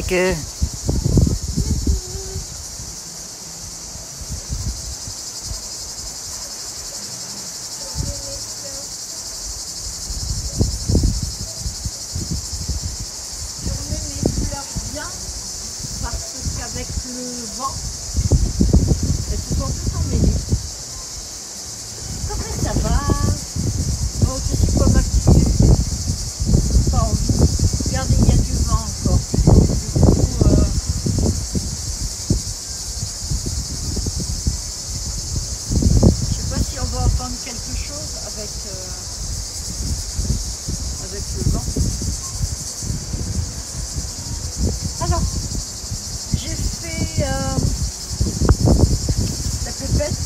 Coucou. Avec le vent, elles se sont toutes emmêlées. Après ça va. Oh, je suis pas maquillée. Pas envie. Regardez, il y a du vent encore. Donc, du coup, je sais pas si on va entendre quelque chose avec le vent. Alors, j'ai fait la pépette.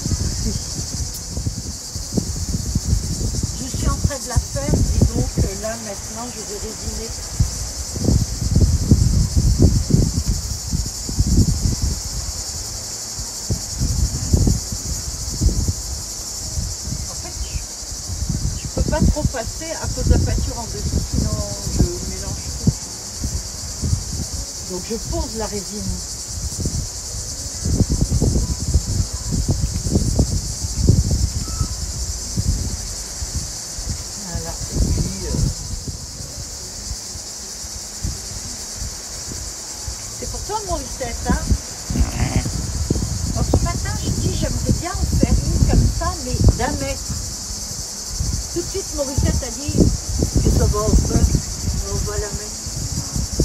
Je suis en train de la faire et donc là maintenant je vais résiner. En fait, je peux pas trop passer à cause de la peinture en dessous, sinon je mélange tout. Donc je pose la résine. Voilà, et puis c'est pour toi Morissette, hein? Ouais. Alors ce matin je dis j'aimerais bien en faire une comme ça, mais d'1 mètre. Tout de suite Morissette a dit que ça va en faire, on va la mettre.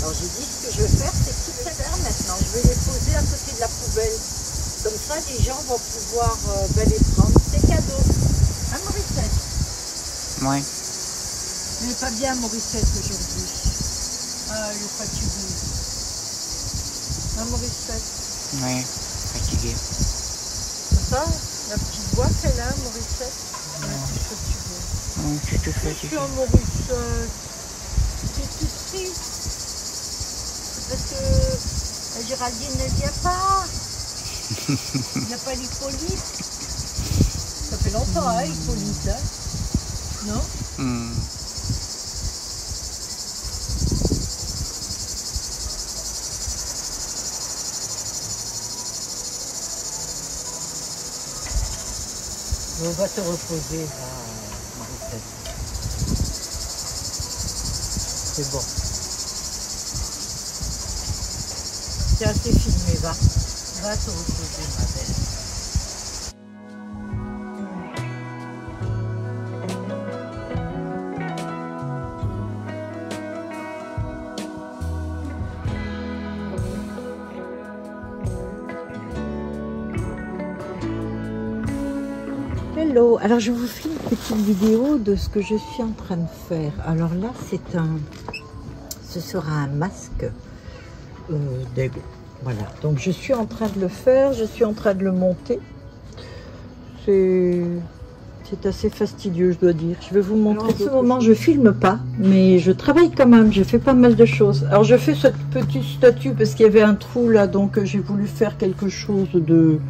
Alors j'ai dit ce que je vais faire, c'est toutes ces terres maintenant. Je vais les poser à côté de la poubelle. Comme ça les gens vont pouvoir les prendre. C'est cadeau. Hein Morissette? Ouais. Elle n'est pas bien Morissette aujourd'hui. Ah, elle est fatiguée. Hein Morissette? Ouais. Fatigué. C'est ça? La petite voix qu'elle a, Morissette? Ouais, c'est fatiguée. Ouais, c'est tout C'est fatigué. sûr, Morissette. C'est tout triste. Parce que la Géraldine ne vient pas. Il n'y a pas l'Hippolyte. Ça fait longtemps, hein, Hippolyte, hein? Non? Hmm. On va te reposer, là, Morissette. C'est bon. C'est assez filmé, va. Va te reposer, ma belle. Hello, alors je vous fais une petite vidéo de ce que je suis en train de faire. Alors là, ce sera un masque d'aigle. Voilà, donc je suis en train de le faire, je suis en train de le monter. C'est assez fastidieux, je dois dire. Je vais vous montrer. En ce moment, je filme pas, mais je travaille quand même, je fais pas mal de choses. Alors je fais cette petite statue parce qu'il y avait un trou là, donc j'ai voulu faire quelque chose de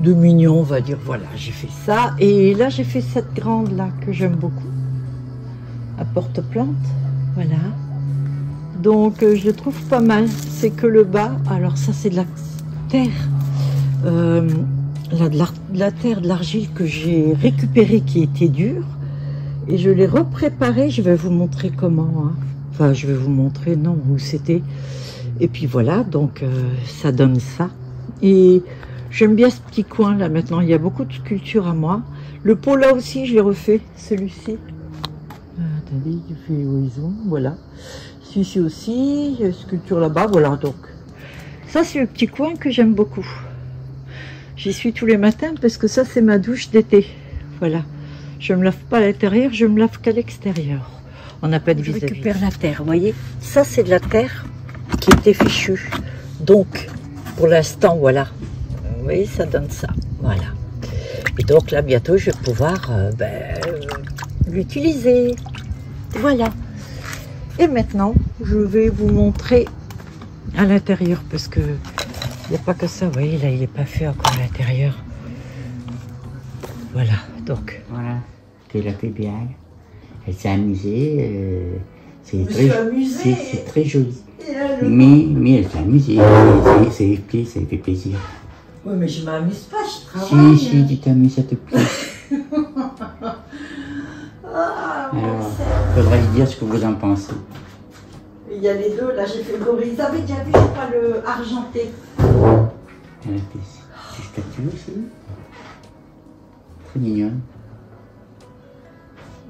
mignon, on va dire. Voilà, j'ai fait ça. Et là, j'ai fait cette grande là que j'aime beaucoup, à porte-plante. Voilà. Donc, je le trouve pas mal. C'est que le bas, alors ça, c'est de la terre. Là, de la terre, de l'argile que j'ai récupérée qui était dure. Et je l'ai repréparée. Je vais vous montrer comment. Hein. Enfin, je vais vous montrer, non, où c'était. Et puis voilà, donc ça donne ça. Et j'aime bien ce petit coin là maintenant. Il y a beaucoup de sculptures à moi. Le pot là aussi, je l'ai refait, celui-ci. Attendez, je fais horizon, voilà. Celui-ci aussi, sculpture là-bas, voilà. Donc, ça c'est le petit coin que j'aime beaucoup. J'y suis tous les matins parce que ça c'est ma douche d'été. Voilà. Je me lave pas à l'intérieur, je me lave qu'à l'extérieur. On n'a pas de vis-à-vis. Je récupère la terre, vous voyez. Ça c'est de la terre qui était fichue. Donc, pour l'instant, voilà. Vous voyez, ça donne ça. Voilà. Et donc là, bientôt, je vais pouvoir l'utiliser. Voilà. Et maintenant, je vais vous montrer à l'intérieur parce que il n'y a pas que ça. Vous voyez, là, il n'est pas fait encore à l'intérieur. Voilà. Donc. Voilà. Elle a fait bien. Elle s'est amusée. C'est très joli. Mais elle s'est amusée. Ça lui fait plaisir. Oui, mais je m'amuse pas, je travaille. Si, tu t'amuses, ça te plaît. Alors, faudrait dire ce que vous en pensez. Il y a les deux, là j'ai fait le gorille. Vous avez déjà vu, je crois, le argenté. Elle a fait des statues aussi. Très mignonne.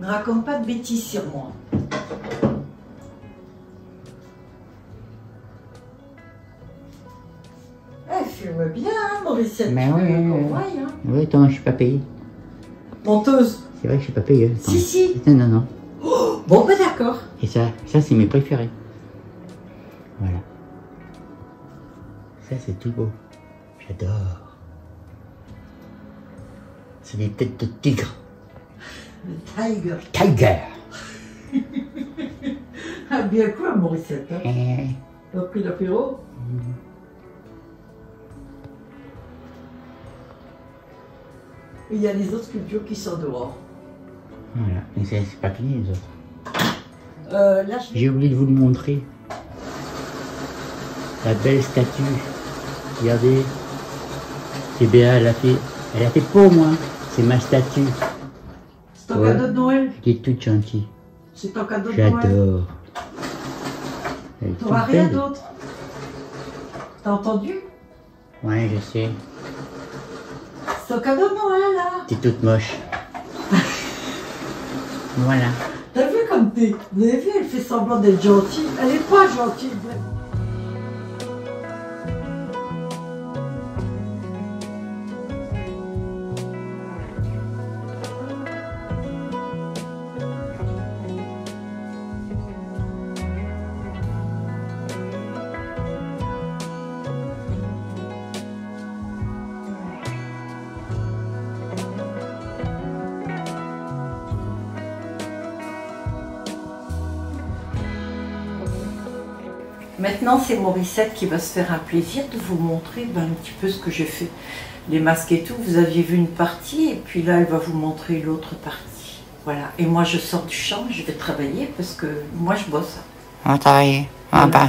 Ne raconte pas de bêtises sur moi. Elle fume bien, hein, Mauricette. Mais oui, oui, attends, je suis pas payé. Menteuse. C'est vrai que je suis pas payé. Attends. Si. Non. Oh, bon, ben d'accord. Et ça c'est mes préférés. Voilà. Ça, c'est tout beau. J'adore. C'est des têtes de tigre. Le tiger. Tiger. Ah, bien quoi, Mauricette, hein? Eh. T'as pris l'apéro? Et il y a les autres sculptures qui sont dehors. Voilà, mais c'est pas fini les autres. Là, j'ai oublié de vous le montrer. La belle statue. Regardez. C'est Béa, elle a fait pour moi. C'est ma statue. C'est ton cadeau de Noël? Elle est toute gentille. C'est ton cadeau de Noël? J'adore. T'auras rien d'autre? T'as entendu? Ouais, je sais. C'est ton cadeau de Noël, là? T'es toute moche. Voilà. T'as vu comme t'es? Vous avez vu, elle fait semblant d'être gentille. Elle est pas gentille. Maintenant, c'est Mauricette qui va se faire un plaisir de vous montrer un petit peu ce que j'ai fait. Les masques et tout, vous aviez vu une partie, et puis là, elle va vous montrer l'autre partie. Voilà. Et moi, je sors du champ, je vais travailler, parce que moi, je bosse. On va travailler. Ah bah,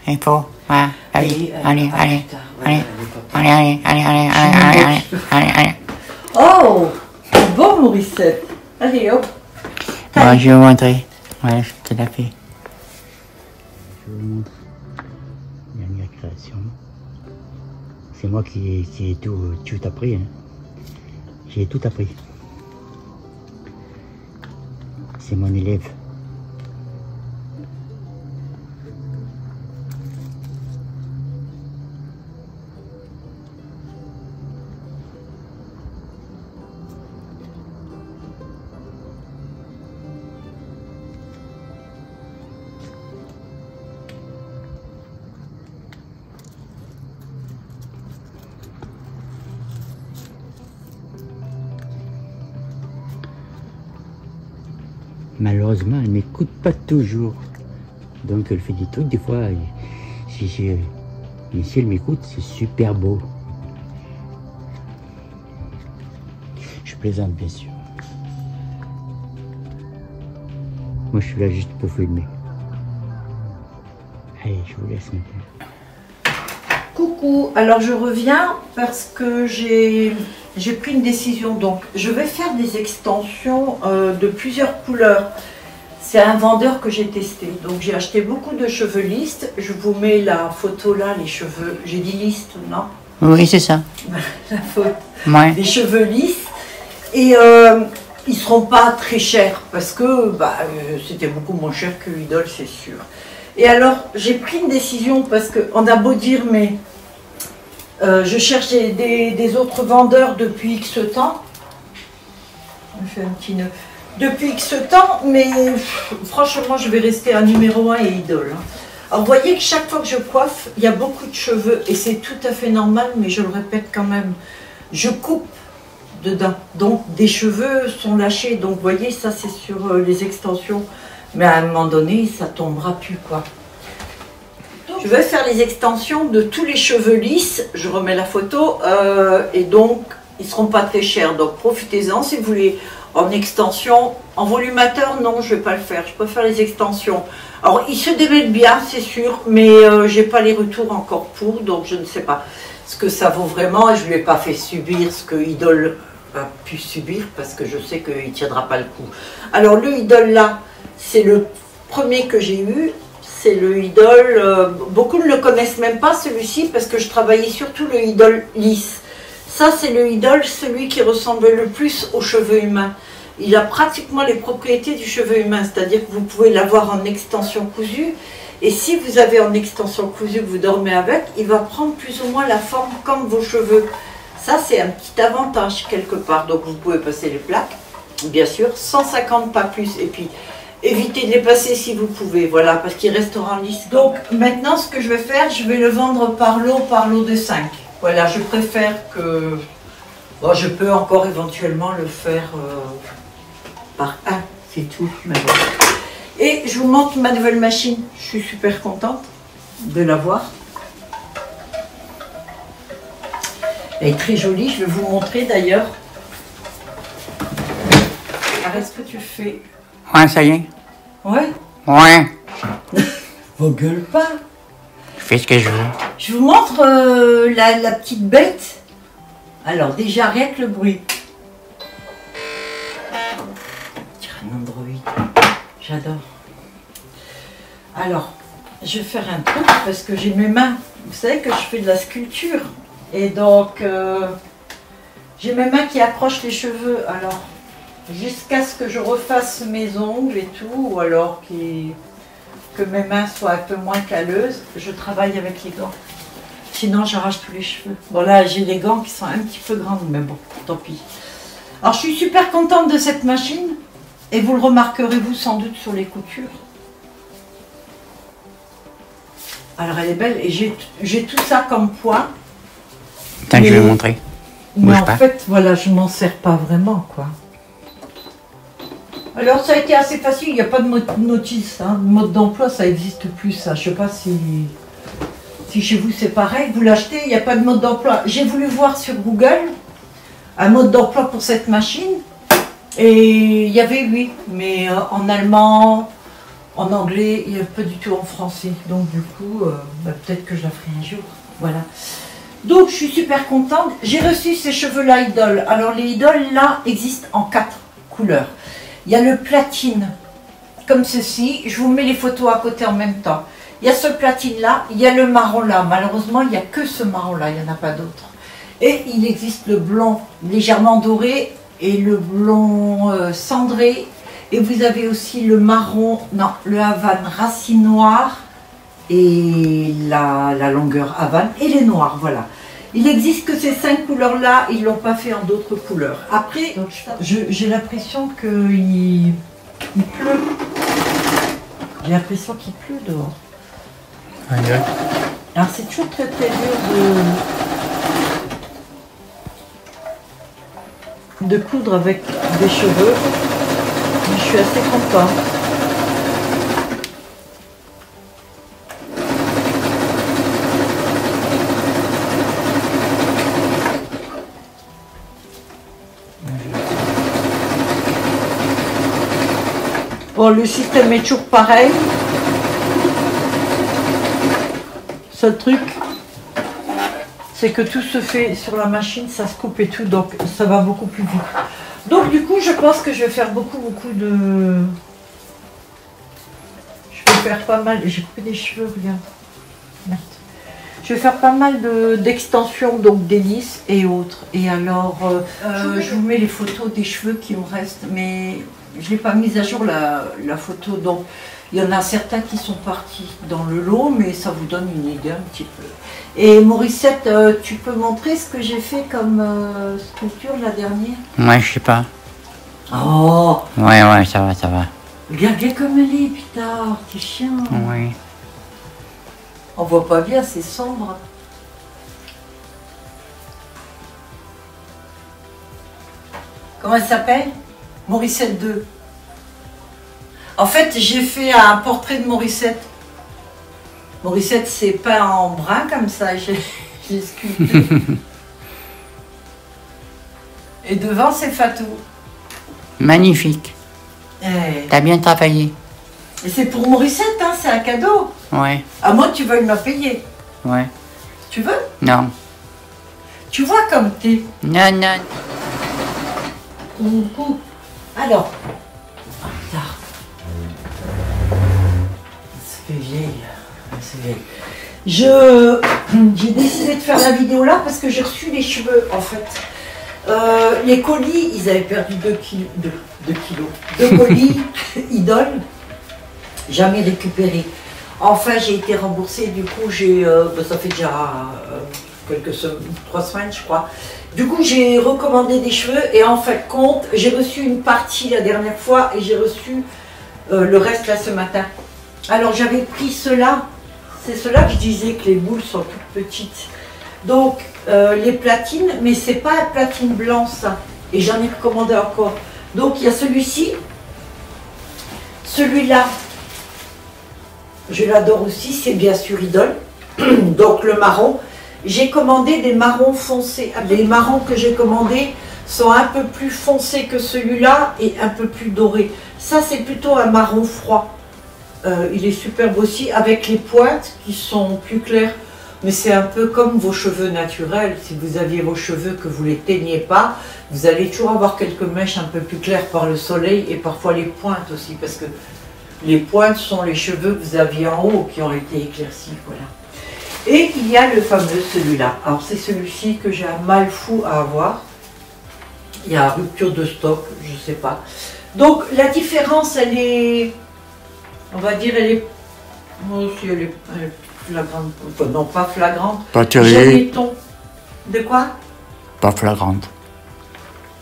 il faut. Ouais. Allez. Oh, c'est bon, Mauricette. Allez, hop. Bon, je vais vous montrer. Ouais, je te l'ai fait. Je vous montre. Dernière création. C'est moi qui ai tout appris. Hein. J'ai tout appris. C'est mon élève. Malheureusement, elle ne m'écoute pas toujours. Donc elle fait des trucs, des fois, mais si elle m'écoute, c'est super beau. Je plaisante, bien sûr. Moi, je suis là juste pour filmer. Allez, je vous laisse maintenant. Coucou, alors je reviens parce que j'ai pris une décision. Donc je vais faire des extensions de plusieurs couleurs. C'est un vendeur que j'ai testé. Donc j'ai acheté beaucoup de cheveux lisses. Je vous mets la photo là, les cheveux. J'ai dit lisse, non? Oui, c'est ça. La photo. Ouais. Des cheveux lisses. Et ils seront pas très chers parce que c'était beaucoup moins cher que Idol, c'est sûr. Et alors, j'ai pris une décision parce qu'on a beau dire, mais je cherche des autres vendeurs depuis X temps. Je fais un petit nœud. Depuis X temps, mais franchement, je vais rester à numéro 1 et Idol. Alors, vous voyez que chaque fois que je coiffe, il y a beaucoup de cheveux et c'est tout à fait normal, mais je le répète quand même. Je coupe dedans, donc des cheveux sont lâchés. Donc, vous voyez, ça c'est sur les extensions. Mais à un moment donné, ça tombera plus, quoi. Je vais faire les extensions de tous les cheveux lisses. Je remets la photo. Et donc, ils seront pas très chers, donc profitez-en. Si vous voulez en extension, en volumateur, non, je vais pas le faire. Je préfère les extensions. Alors, ils se démêlent bien, c'est sûr, mais j'ai pas les retours encore pour, donc je ne sais pas ce que ça vaut vraiment. Et je lui ai pas fait subir ce que Idol a pu subir, parce que je sais qu'il tiendra pas le coup. Alors, le Idol là, c'est le premier que j'ai eu. C'est le Idol, beaucoup ne le connaissent même pas celui-ci, parce que je travaillais surtout le Idol lisse. Ça, c'est le Idol, celui qui ressemble le plus aux cheveux humains. Il a pratiquement les propriétés du cheveu humain, c'est-à-dire que vous pouvez l'avoir en extension cousue. Et si vous avez en extension cousue que vous dormez avec, il va prendre plus ou moins la forme comme vos cheveux. Ça, c'est un petit avantage quelque part. Donc, vous pouvez passer les plaques, bien sûr, 150 pas plus. Et puis, évitez de les passer si vous pouvez, voilà, parce qu'il restera lisse. Donc, maintenant, ce que je vais faire, je vais le vendre par lot de 5. Voilà, je préfère que... Bon, je peux encore éventuellement le faire par un, c'est tout. Mais bon. Et je vous montre ma nouvelle machine. Je suis super contente de l'avoir. Elle est très jolie, je vais vous montrer d'ailleurs. Arrête ce que tu fais. Ouais, ça y est. Ouais. Ouais. Vos gueules pas. Je fais ce que je veux. Je vous montre la petite bête. Alors déjà, rien que le bruit. On dirait un Android. J'adore. Alors, je vais faire un truc parce que j'ai mes mains. Vous savez que je fais de la sculpture. Et donc, j'ai mes mains qui accrochent les cheveux. Alors, jusqu'à ce que je refasse mes ongles et tout, ou alors que mes mains soient un peu moins calleuses, je travaille avec les gants. Sinon, j'arrache tous les cheveux. Bon, là, j'ai les gants qui sont un petit peu grandes, mais bon, tant pis. Alors, je suis super contente de cette machine. Et vous le remarquerez, vous, sans doute, sur les coutures. Alors, elle est belle. Et j'ai tout ça comme point. Attends, je vais montrer. Mais Bouge en pas. fait, voilà, je m'en sers pas vraiment, quoi. Alors, ça a été assez facile. Il n'y a pas de notice. Hein. Mode d'emploi, ça n'existe plus, ça. Je sais pas si chez vous c'est pareil, vous l'achetez, il n'y a pas de mode d'emploi. J'ai voulu voir sur Google un mode d'emploi pour cette machine et il y avait oui, mais en allemand, en anglais, il n'y a pas du tout en français. Donc du coup, peut-être que je la ferai un jour. Voilà. Donc je suis super contente. J'ai reçu ces cheveux-là Idol. Alors les Idol là existent en 4 couleurs. Il y a le platine, comme ceci. Je vous mets les photos à côté en même temps. Il y a ce platine-là, il y a le marron-là. Malheureusement, il n'y a que ce marron-là, il n'y en a pas d'autre. Et il existe le blond légèrement doré et le blond cendré. Et vous avez aussi le marron, non, le Havane racine noire et la longueur Havane et les noirs, voilà. Il n'existe que ces 5 couleurs-là, ils ne l'ont pas fait en d'autres couleurs. Après, j'ai l'impression qu'il pleut. J'ai l'impression qu'il pleut dehors. Alors c'est toujours très très dur de coudre avec des cheveux, mais je suis assez contente. Bon, le système est toujours pareil. Seul truc, c'est que tout se fait sur la machine, ça se coupe et tout, donc ça va beaucoup plus vite. Donc du coup, je pense que je vais faire beaucoup de... Je vais faire pas mal... J'ai coupé des cheveux, regarde. Merde. Je vais faire pas mal d'extensions, donc des lisses et autres. Et alors, je vous mets les photos des cheveux qui me restent, mais je n'ai pas mis à jour la photo, donc... Il y en a certains qui sont partis dans le lot, mais ça vous donne une idée un petit peu. Et Morissette, tu peux montrer ce que j'ai fait comme sculpture la dernière? Ouais, je sais pas. Oh! Ouais, ça va, ça va. Regarde bien comme elle est, putain, t'es chiant. Oui. On voit pas bien, c'est sombre. Comment elle s'appelle? Morissette 2. En fait, j'ai fait un portrait de Morissette. Morissette, c'est peint en brun comme ça, j'ai sculpté. Et devant, c'est Fatou. Magnifique. Et T'as bien travaillé. c'est pour Morissette, hein, c'est un cadeau. Ouais, À moi, tu veuilles me payer. ouais. Tu veux? Non. Tu vois comme t'es. Non, non. Coucou. Alors. Là. C'est vieille. C'est vieille. J'ai décidé de faire la vidéo là parce que j'ai reçu les cheveux en fait. Les colis, ils avaient perdu 2 kilos. 2 colis Idol, jamais récupérés. Enfin, j'ai été remboursée, du coup, ça fait déjà quelques semaines, 3 semaines, je crois. Du coup, j'ai recommandé des cheveux et en fait, compte, j'ai reçu une partie la dernière fois et j'ai reçu le reste là ce matin. Alors, j'avais pris ceux-là. C'est ceux-là que je disais que les boules sont toutes petites. Donc, les platines, mais c'est pas un platine blanc, ça. Et j'en ai recommandé encore. Donc, il y a celui-ci. Celui-là, je l'adore aussi, c'est bien sûr Idol. Donc, le marron. J'ai commandé des marrons foncés. Les marrons que j'ai commandés sont un peu plus foncés que celui-là et un peu plus dorés. Ça, c'est plutôt un marron froid. Il est superbe aussi, avec les pointes qui sont plus claires. Mais c'est un peu comme vos cheveux naturels. Si vous aviez vos cheveux que vous ne les teignez pas, vous allez toujours avoir quelques mèches un peu plus claires par le soleil et parfois les pointes aussi. Parce que les pointes sont les cheveux que vous aviez en haut qui ont été éclaircis. Voilà. Et il y a le fameux celui-là. Alors c'est celui-ci que j'ai un mal fou à avoir. Il y a rupture de stock, je ne sais pas. Donc la différence, elle est... On va dire, elle est... Oh, si elle est flagrante. Enfin, non, pas flagrante. Pas J'aime terrible, les tons. De quoi? pas flagrante.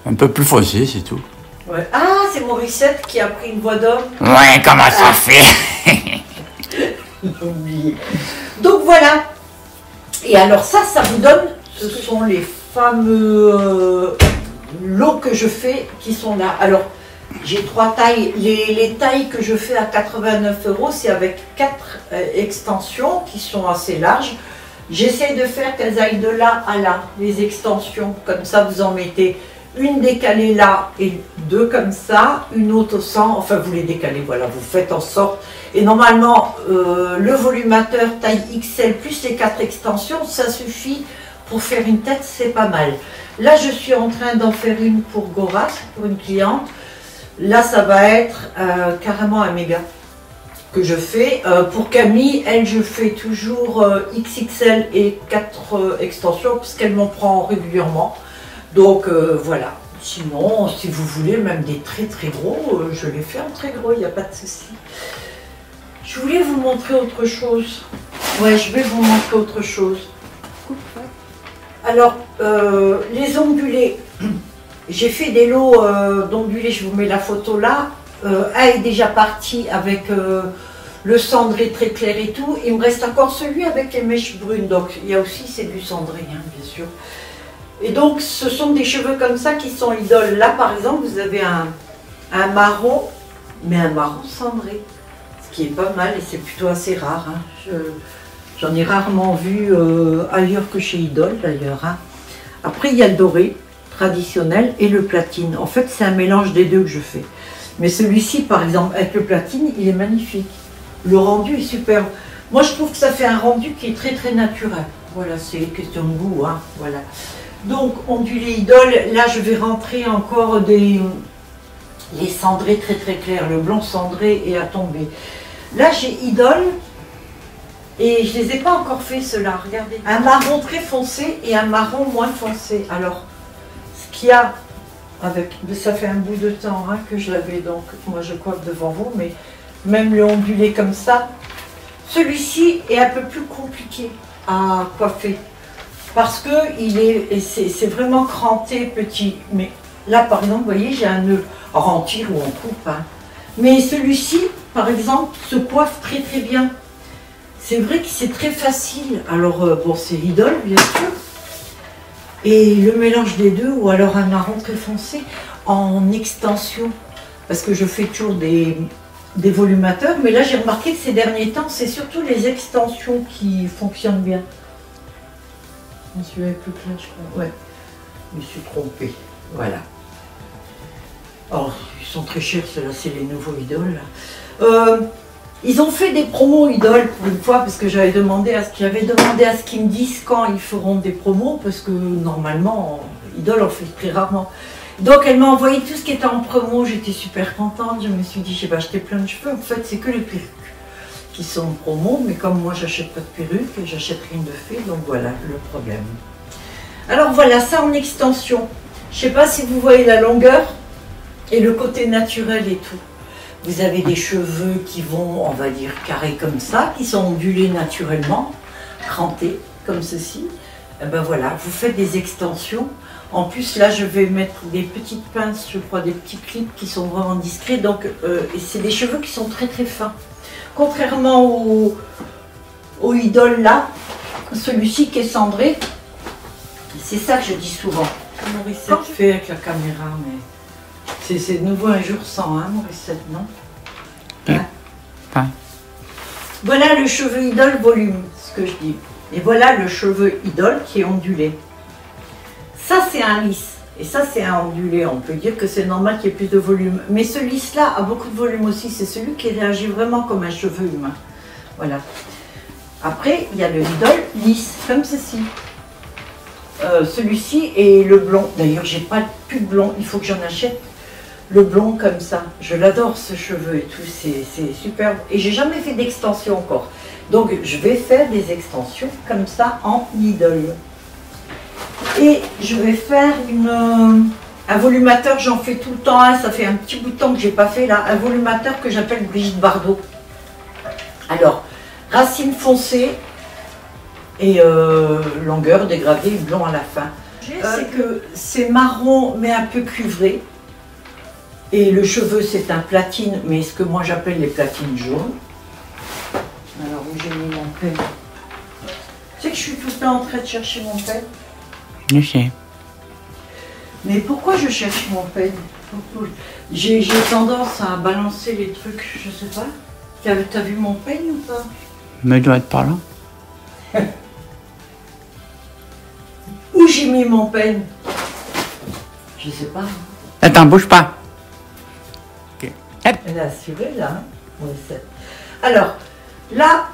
Un peu plus foncé, c'est tout. Ouais. Ah, c'est Morissette qui a pris une voix d'homme. Ouais, comment ça fait? J'ai oublié. Donc voilà. Et alors ça vous donne, ce sont les fameux lots que je fais qui sont là. Alors, j'ai 3 tailles. Les tailles que je fais à 89 €, c'est avec 4 extensions qui sont assez larges. J'essaie de faire qu'elles aillent de là à là, les extensions. Comme ça, vous en mettez une décalée là et 2 comme ça, une autre au centre. Enfin, vous les décalez, voilà, vous faites en sorte. Et normalement, le volumateur taille XL plus les 4 extensions, ça suffit pour faire une tête, c'est pas mal. Là, je suis en train d'en faire une pour Goras, pour une cliente. Là, ça va être carrément un méga que je fais. Pour Camille, elle, je fais toujours XXL et 4 extensions parce qu'elle m'en prend régulièrement. Donc, voilà. Sinon, si vous voulez, même des très très gros, je les fais en très gros, il n'y a pas de souci. Je voulais vous montrer autre chose. Ouais, je vais vous montrer autre chose. Alors, les ondulés. J'ai fait des lots d'ondulés, je vous mets la photo là. Un est déjà parti avec le cendré très clair et tout. Il me reste encore celui avec les mèches brunes. Donc, il y a aussi, c'est du cendré, hein, bien sûr. Et donc, ce sont des cheveux comme ça qui sont idoles. Là, par exemple, vous avez un marron, mais un marron cendré. Ce qui est pas mal et c'est plutôt assez rare. Hein. J'en ai rarement vu ailleurs que chez Idol, d'ailleurs. Hein. Après, il y a le doré traditionnel et le platine. En fait, c'est un mélange des deux que je fais. Mais celui-ci, par exemple, avec le platine, il est magnifique. Le rendu est superbe. Moi, je trouve que ça fait un rendu qui est très, très naturel. Voilà, c'est une question de goût. Hein. Voilà. Donc, ondulé Idol, là, je vais rentrer encore les cendrés très, très clairs. Le blanc cendré est à tomber. Là, j'ai Idol. Et je ne les ai pas encore fait, ceux-là. Regardez. Un marron très foncé et un marron moins foncé. Alors, ce qu'il y a avec... Ça fait un bout de temps hein, que je l'avais, donc moi je coiffe devant vous, mais même le ondulé comme ça, celui-ci est un peu plus compliqué à coiffer. Parce que c'est vraiment cranté petit. Mais là, par exemple, vous voyez, j'ai un nœud. Alors, on tire ou on coupe. Hein. Mais celui-ci, par exemple, se coiffe très très bien. C'est vrai que c'est très facile. Alors, bon, c'est Idol, bien sûr. Et le mélange des deux, ou alors un marron très foncé, en extension. Parce que je fais toujours des volumateurs. Mais là, j'ai remarqué que ces derniers temps, c'est surtout les extensions qui fonctionnent bien. Je me suis plus clair, je crois. Ouais, je me suis trompée. Voilà. Oh, ils sont très chers, ceux-là, c'est les nouveaux idoles. Là. Ils ont fait des promos idoles pour une fois, parce que j'avais demandé à ce qu'ils me disent quand ils feront des promos, parce que normalement, idole, on fait très rarement. Donc elle m'a envoyé tout ce qui était en promo, j'étais super contente, je me suis dit, j'ai pas acheté plein de cheveux, en fait c'est que les perruques qui sont en promo, mais comme moi j'achète pas de perruques, j'achète rien de fait, donc voilà le problème. Alors voilà, ça en extension, je sais pas si vous voyez la longueur et le côté naturel et tout. Vous avez des cheveux qui vont, on va dire, carrés comme ça, qui sont ondulés naturellement, crantés, comme ceci. Et ben voilà, vous faites des extensions. En plus, là, je vais mettre des petites pinces, je crois, des petits clips qui sont vraiment discrets. Donc, et c'est des cheveux qui sont très très fins. Contrairement au idole là, celui-ci qui est cendré, c'est ça que je dis souvent. Morissette fait avec la caméra, mais c'est de nouveau un jour sans, hein, Morissette, non? Hein? Ouais. Voilà le cheveu idole volume, ce que je dis. Et voilà le cheveu idole qui est ondulé. Ça, c'est un lisse. Et ça, c'est un ondulé. On peut dire que c'est normal qu'il y ait plus de volume. Mais ce lisse-là a beaucoup de volume aussi. C'est celui qui réagit vraiment comme un cheveu humain. Voilà. Après, il y a le idole lisse, comme ceci. Celui-ci est le blond. D'ailleurs, j'ai pas plus de blond. Il faut que j'en achète. Le blond comme ça. Je l'adore, ce cheveu et tout. C'est superbe. Et j'ai jamais fait d'extension encore. Donc, je vais faire des extensions comme ça en idole. Et je vais faire un volumateur, j'en fais tout le temps, hein, ça fait un petit bout de temps que je n'ai pas fait là, un volumateur que j'appelle Brigitte Bardot. Alors, racine foncée et longueur dégradée, blond à la fin. C'est que c'est marron mais un peu cuivré. Et le cheveu c'est un platine, mais ce que moi j'appelle les platines jaunes. Alors où j'ai mis mon peigne? Tu sais que je suis tout le temps en train de chercher mon peigne. Je sais. Mais pourquoi je cherche mon peigne? J'ai tendance à balancer les trucs, je sais pas. T'as vu mon peigne ou pas? Mais doit être par là. Où j'ai mis mon peigne? Je sais pas. Attends, bouge pas. Ok. Hop. Elle est assurée là. Hein, ouais, alors, là,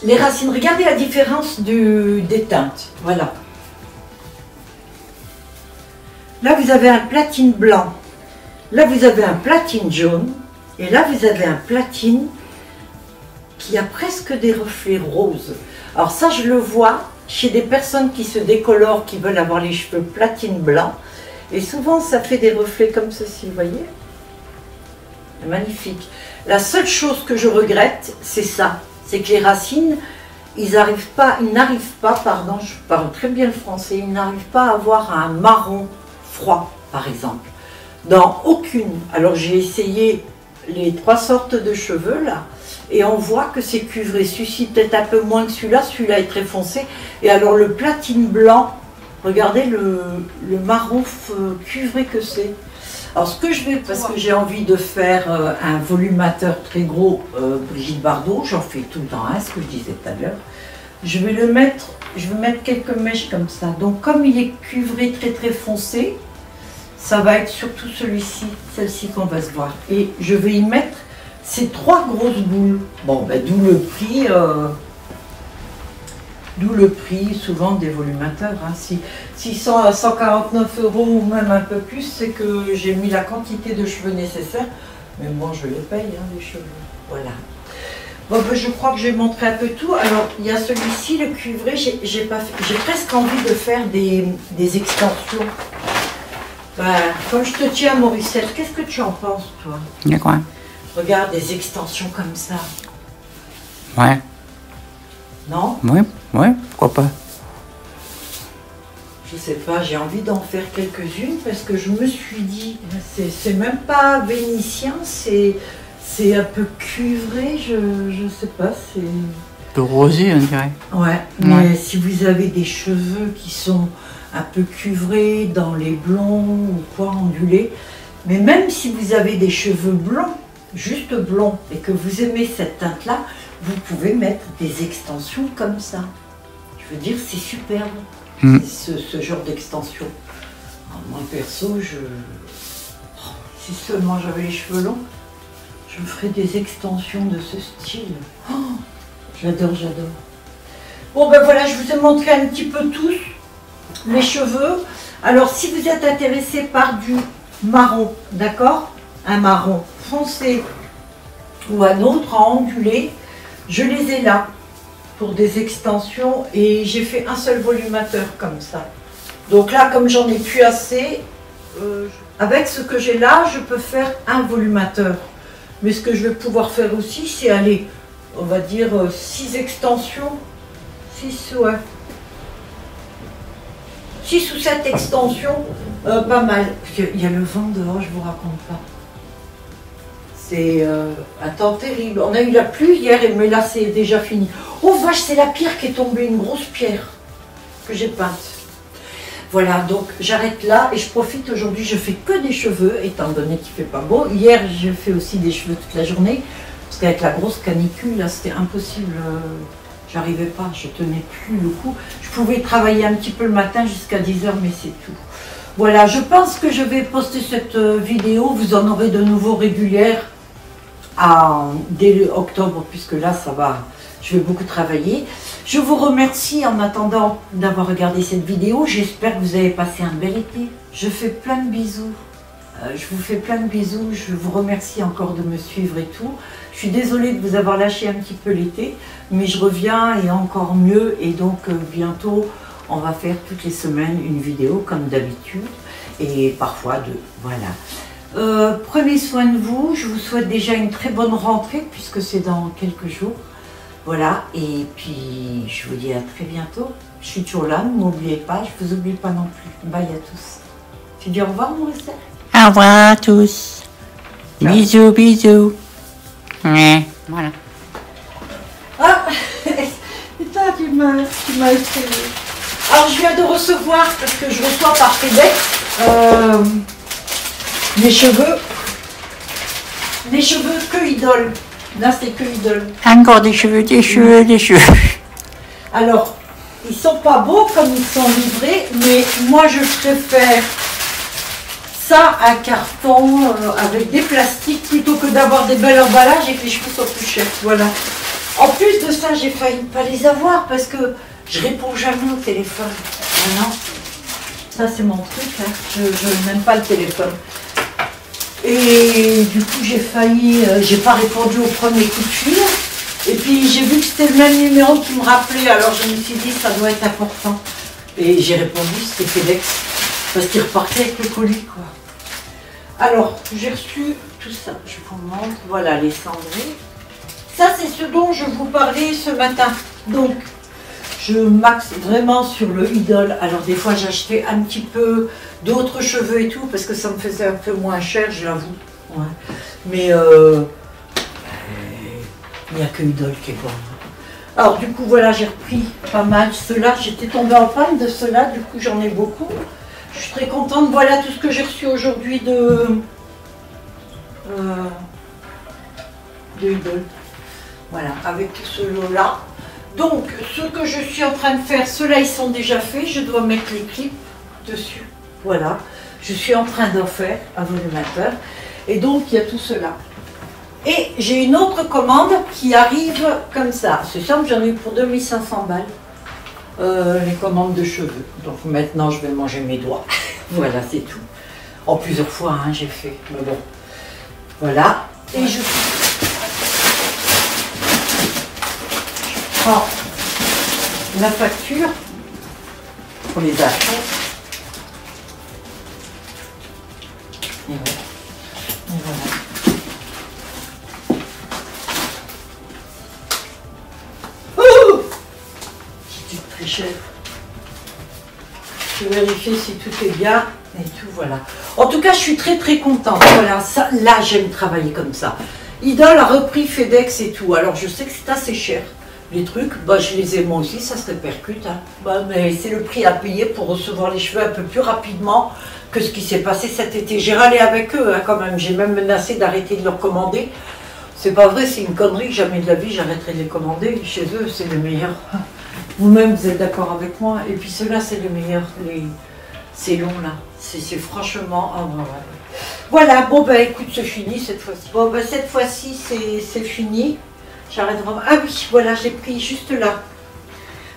les racines, regardez la différence des teintes. Voilà. Là, vous avez un platine blanc. Là, vous avez un platine jaune. Et là, vous avez un platine qui a presque des reflets roses. Alors ça, je le vois chez des personnes qui se décolorent, qui veulent avoir les cheveux platine blanc. Et souvent, ça fait des reflets comme ceci, vous voyez? Magnifique. La seule chose que je regrette, c'est ça. C'est que les racines, ils n'arrivent pas, pardon, je parle très bien le français, ils n'arrivent pas à avoir un marron froid, par exemple. Dans aucune. Alors j'ai essayé les 3 sortes de cheveux là, et on voit que c'est cuivré. Celui-ci peut-être un peu moins que celui-là est très foncé. Et alors le platine blanc, regardez le marron cuivré que c'est. Alors ce que je vais, parce que j'ai envie de faire un volumateur très gros Brigitte Bardot, j'en fais tout le temps, hein, ce que je disais tout à l'heure. Je vais mettre quelques mèches comme ça. Donc comme il est cuivré très très foncé, ça va être surtout celui-ci, celle-ci qu'on va se voir. Et je vais y mettre ces 3 grosses boules. Bon, ben, d'où le prix souvent des volumateurs. Hein. Si sont à 149 € ou même un peu plus, c'est que j'ai mis la quantité de cheveux nécessaires. Mais moi, je les paye, hein, les cheveux. Voilà. Bon, ben, je crois que j'ai montré un peu tout. Alors, il y a celui-ci, le cuivré. J'ai presque envie de faire des extensions. Ben, comme je te tiens, Morissette, qu'est-ce que tu en penses, toi? Il y a quoi? Regarde, des extensions comme ça. Ouais. Non? Ouais, pourquoi pas? Je sais pas, j'ai envie d'en faire quelques-unes parce que je me suis dit, c'est même pas vénitien, c'est un peu cuivré, je sais pas, c'est... Un peu rosé, on dirait. Ouais, mais si vous avez des cheveux qui sont un peu cuivrés, dans les blonds ou quoi, ondulés, mais même si vous avez des cheveux blonds, juste blonds, et que vous aimez cette teinte-là, vous pouvez mettre des extensions comme ça. Je veux dire, c'est superbe, ce genre d'extension. Moi perso, si seulement j'avais les cheveux longs, je me ferais des extensions de ce style. Oh, j'adore, j'adore. Bon ben voilà, je vous ai montré un petit peu tous mes cheveux. Alors si vous êtes intéressé par du marron, d'accord, un marron foncé ou un autre en ondulé, je les ai là pour des extensions et j'ai fait un seul volumateur comme ça. Donc là, comme j'en ai plus assez, avec ce que j'ai là, je peux faire un volumateur. Mais ce que je vais pouvoir faire aussi, c'est aller, on va dire, 6 extensions. 6, ouais. 6 ou 7 extensions, pas mal. Il y a le vent dehors, je vous raconte pas. C'est un temps terrible. On a eu la pluie hier, mais là c'est déjà fini. Oh vache, c'est la pierre qui est tombée, une grosse pierre que j'ai peinte. Voilà, donc j'arrête là et je profite aujourd'hui, je fais que des cheveux, étant donné qu'il fait pas beau. Hier, j'ai fait aussi des cheveux toute la journée, parce qu'avec la grosse canicule, là, c'était impossible. J'arrivais pas, je tenais plus le coup. Je pouvais travailler un petit peu le matin jusqu'à 10 h, mais c'est tout. Voilà, je pense que je vais poster cette vidéo. Vous en aurez de nouveau régulières dès octobre, puisque là, ça va. Je vais beaucoup travailler. Je vous remercie en attendant d'avoir regardé cette vidéo. J'espère que vous avez passé un bel été. Je fais plein de bisous. Je vous fais plein de bisous. Je vous remercie encore de me suivre et tout. Je suis désolée de vous avoir lâché un petit peu l'été, mais je reviens et encore mieux. Et donc bientôt, on va faire toutes les semaines une vidéo comme d'habitude et parfois deux. Voilà. Prenez soin de vous. Je vous souhaite déjà une très bonne rentrée puisque c'est dans quelques jours. Voilà, et puis je vous dis à très bientôt. Je suis toujours là, ne m'oubliez pas, je vous oublie pas non plus. Bye à tous. Tu dis au revoir, mon Esther? Au revoir à tous. Ciao. Bisous, bisous. Ouais, voilà. Ah, putain, tu m'as essayé. Alors, je viens de recevoir, parce que je reçois par FedEx, mes cheveux que Idol. Là, c'est que Idol. Encore des cheveux, des cheveux, des cheveux. Alors, ils sont pas beaux comme ils sont livrés, mais moi, je préfère ça, un carton avec des plastiques, plutôt que d'avoir des bels emballages et que les cheveux soient plus chers. Voilà. En plus de ça, j'ai failli pas les avoir parce que je réponds jamais au téléphone. Ah non, ça c'est mon truc, hein. Je n'aime pas le téléphone. Et du coup, j'ai failli, j'ai pas répondu au premier coup de fil. Et puis, j'ai vu que c'était le même numéro qui me rappelait, alors je me suis dit, ça doit être important. Et j'ai répondu, c'était FedEx, parce qu'il repartait avec le colis, quoi. Alors, j'ai reçu tout ça, je vous montre, voilà, les cendrés. Ça, c'est ce dont je vous parlais ce matin. Donc, je maxe vraiment sur le Idol. Alors, des fois, j'achetais un petit peu d'autres cheveux et tout, parce que ça me faisait un peu moins cher, je l'avoue. Ouais. Mais, il n'y a que Idol qui est bon. Alors, du coup, voilà, j'ai repris pas mal. Ceux-là, j'étais tombée en panne de ceux-là, du coup, j'en ai beaucoup. Je suis très contente. Voilà tout ce que j'ai reçu aujourd'hui de Idol. Voilà, avec ce lot-là. Donc, ce que je suis en train de faire, ceux-là, ils sont déjà faits. Je dois mettre les clips dessus. Voilà. Je suis en train d'en faire un volumateur. Et donc, il y a tout cela. Et j'ai une autre commande qui arrive comme ça. C'est simple, j'en ai eu pour 2500 balles. Les commandes de cheveux. Donc maintenant, je vais manger mes doigts. Voilà, c'est tout. En plusieurs fois, hein, j'ai fait. Mais bon. Voilà. Et je prends la facture pour les achats. Et voilà. Et voilà. Très cher. Je vais vérifier si tout est bien et tout, voilà. En tout cas, je suis très très contente. Voilà, ça, là, j'aime travailler comme ça. Idol a repris FedEx et tout. Alors, je sais que c'est assez cher. Les trucs, bah, je les ai moi aussi, ça se répercute. Hein. Bah, mais c'est le prix à payer pour recevoir les cheveux un peu plus rapidement que ce qui s'est passé cet été. J'ai râlé avec eux, hein, quand même. J'ai même menacé d'arrêter de leur commander. C'est pas vrai, c'est une connerie. Jamais de la vie, j'arrêterai de les commander. Chez eux, c'est le meilleur. Vous-même, vous êtes d'accord avec moi. Et puis ceux-là, c'est le meilleur. Ces longs là, C'est franchement... Ah, ouais, ouais. Voilà, bon bah écoute, c'est fini cette fois-ci. Bon bah cette fois-ci c'est fini. J'arrête vraiment. Ah oui, voilà, j'ai pris juste là.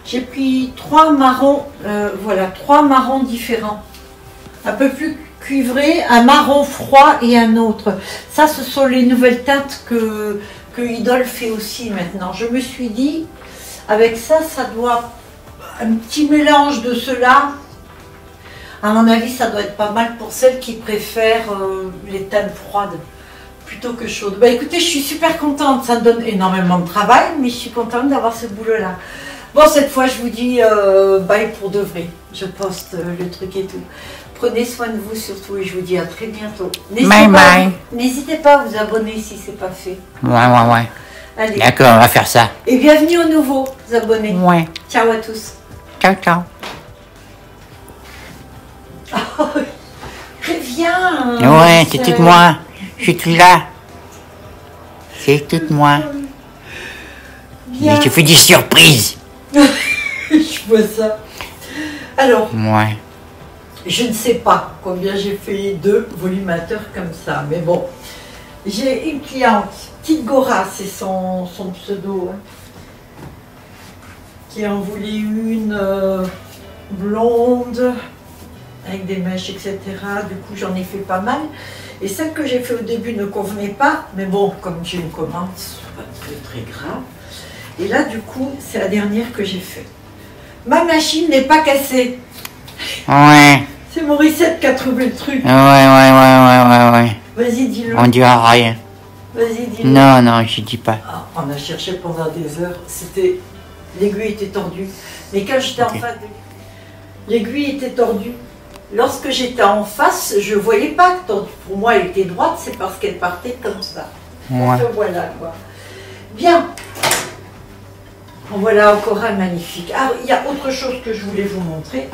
J'ai pris 3 marrons, voilà, 3 marrons différents. Un peu plus cuivrés, un marron froid et un autre. Ça, ce sont les nouvelles teintes que Idol fait aussi maintenant. Je me suis dit, avec ça, ça doit... Un petit mélange de cela. À mon avis, ça doit être pas mal pour celles qui préfèrent les teintes froides plutôt que chaudes. Bah écoutez, je suis super contente. Ça me donne énormément de travail, mais je suis contente d'avoir ce boulot-là. Bon, cette fois, je vous dis bye pour de vrai. Je poste le truc et tout. Prenez soin de vous surtout et je vous dis à très bientôt. N'hésitez pas à vous abonner si ce n'est pas fait. Ouais. Allez. D'accord, on va faire ça. Et bienvenue aux nouveaux abonnés. Ouais. Ciao à tous. Ciao. Préviens. Ouais, c'est toute moi. Je suis tout là. C'est toute moi. Bien. Et tu fais des surprises. Je vois ça. Alors, Ouais. je ne sais pas combien j'ai fait de volumateurs comme ça, mais bon. J'ai une cliente, Petite Gora, c'est son pseudo, hein, qui en voulait une blonde, avec des mèches, etc. Du coup, j'en ai fait pas mal. Et celle que j'ai fait au début ne convenait pas, mais bon, comme j'ai une commande, c'est pas très grave. Et là, du coup, c'est la dernière que j'ai faite. Ma machine n'est pas cassée. Ouais. C'est Morissette qui a trouvé le truc. Ouais. Vas-y, dis-le. On dira rien. Vas-y, dis-le. Non, je dis pas. Ah, on a cherché pendant des heures. C'était... L'aiguille était tordue. Mais quand j'étais en face de... L'aiguille était tordue. Lorsque j'étais en face, je ne voyais pas que tordue. Pour moi, elle était droite, c'est parce qu'elle partait comme ça. Ouais. Donc, voilà, quoi. Bien. En voilà encore un magnifique. Ah, il y a autre chose que je voulais vous montrer.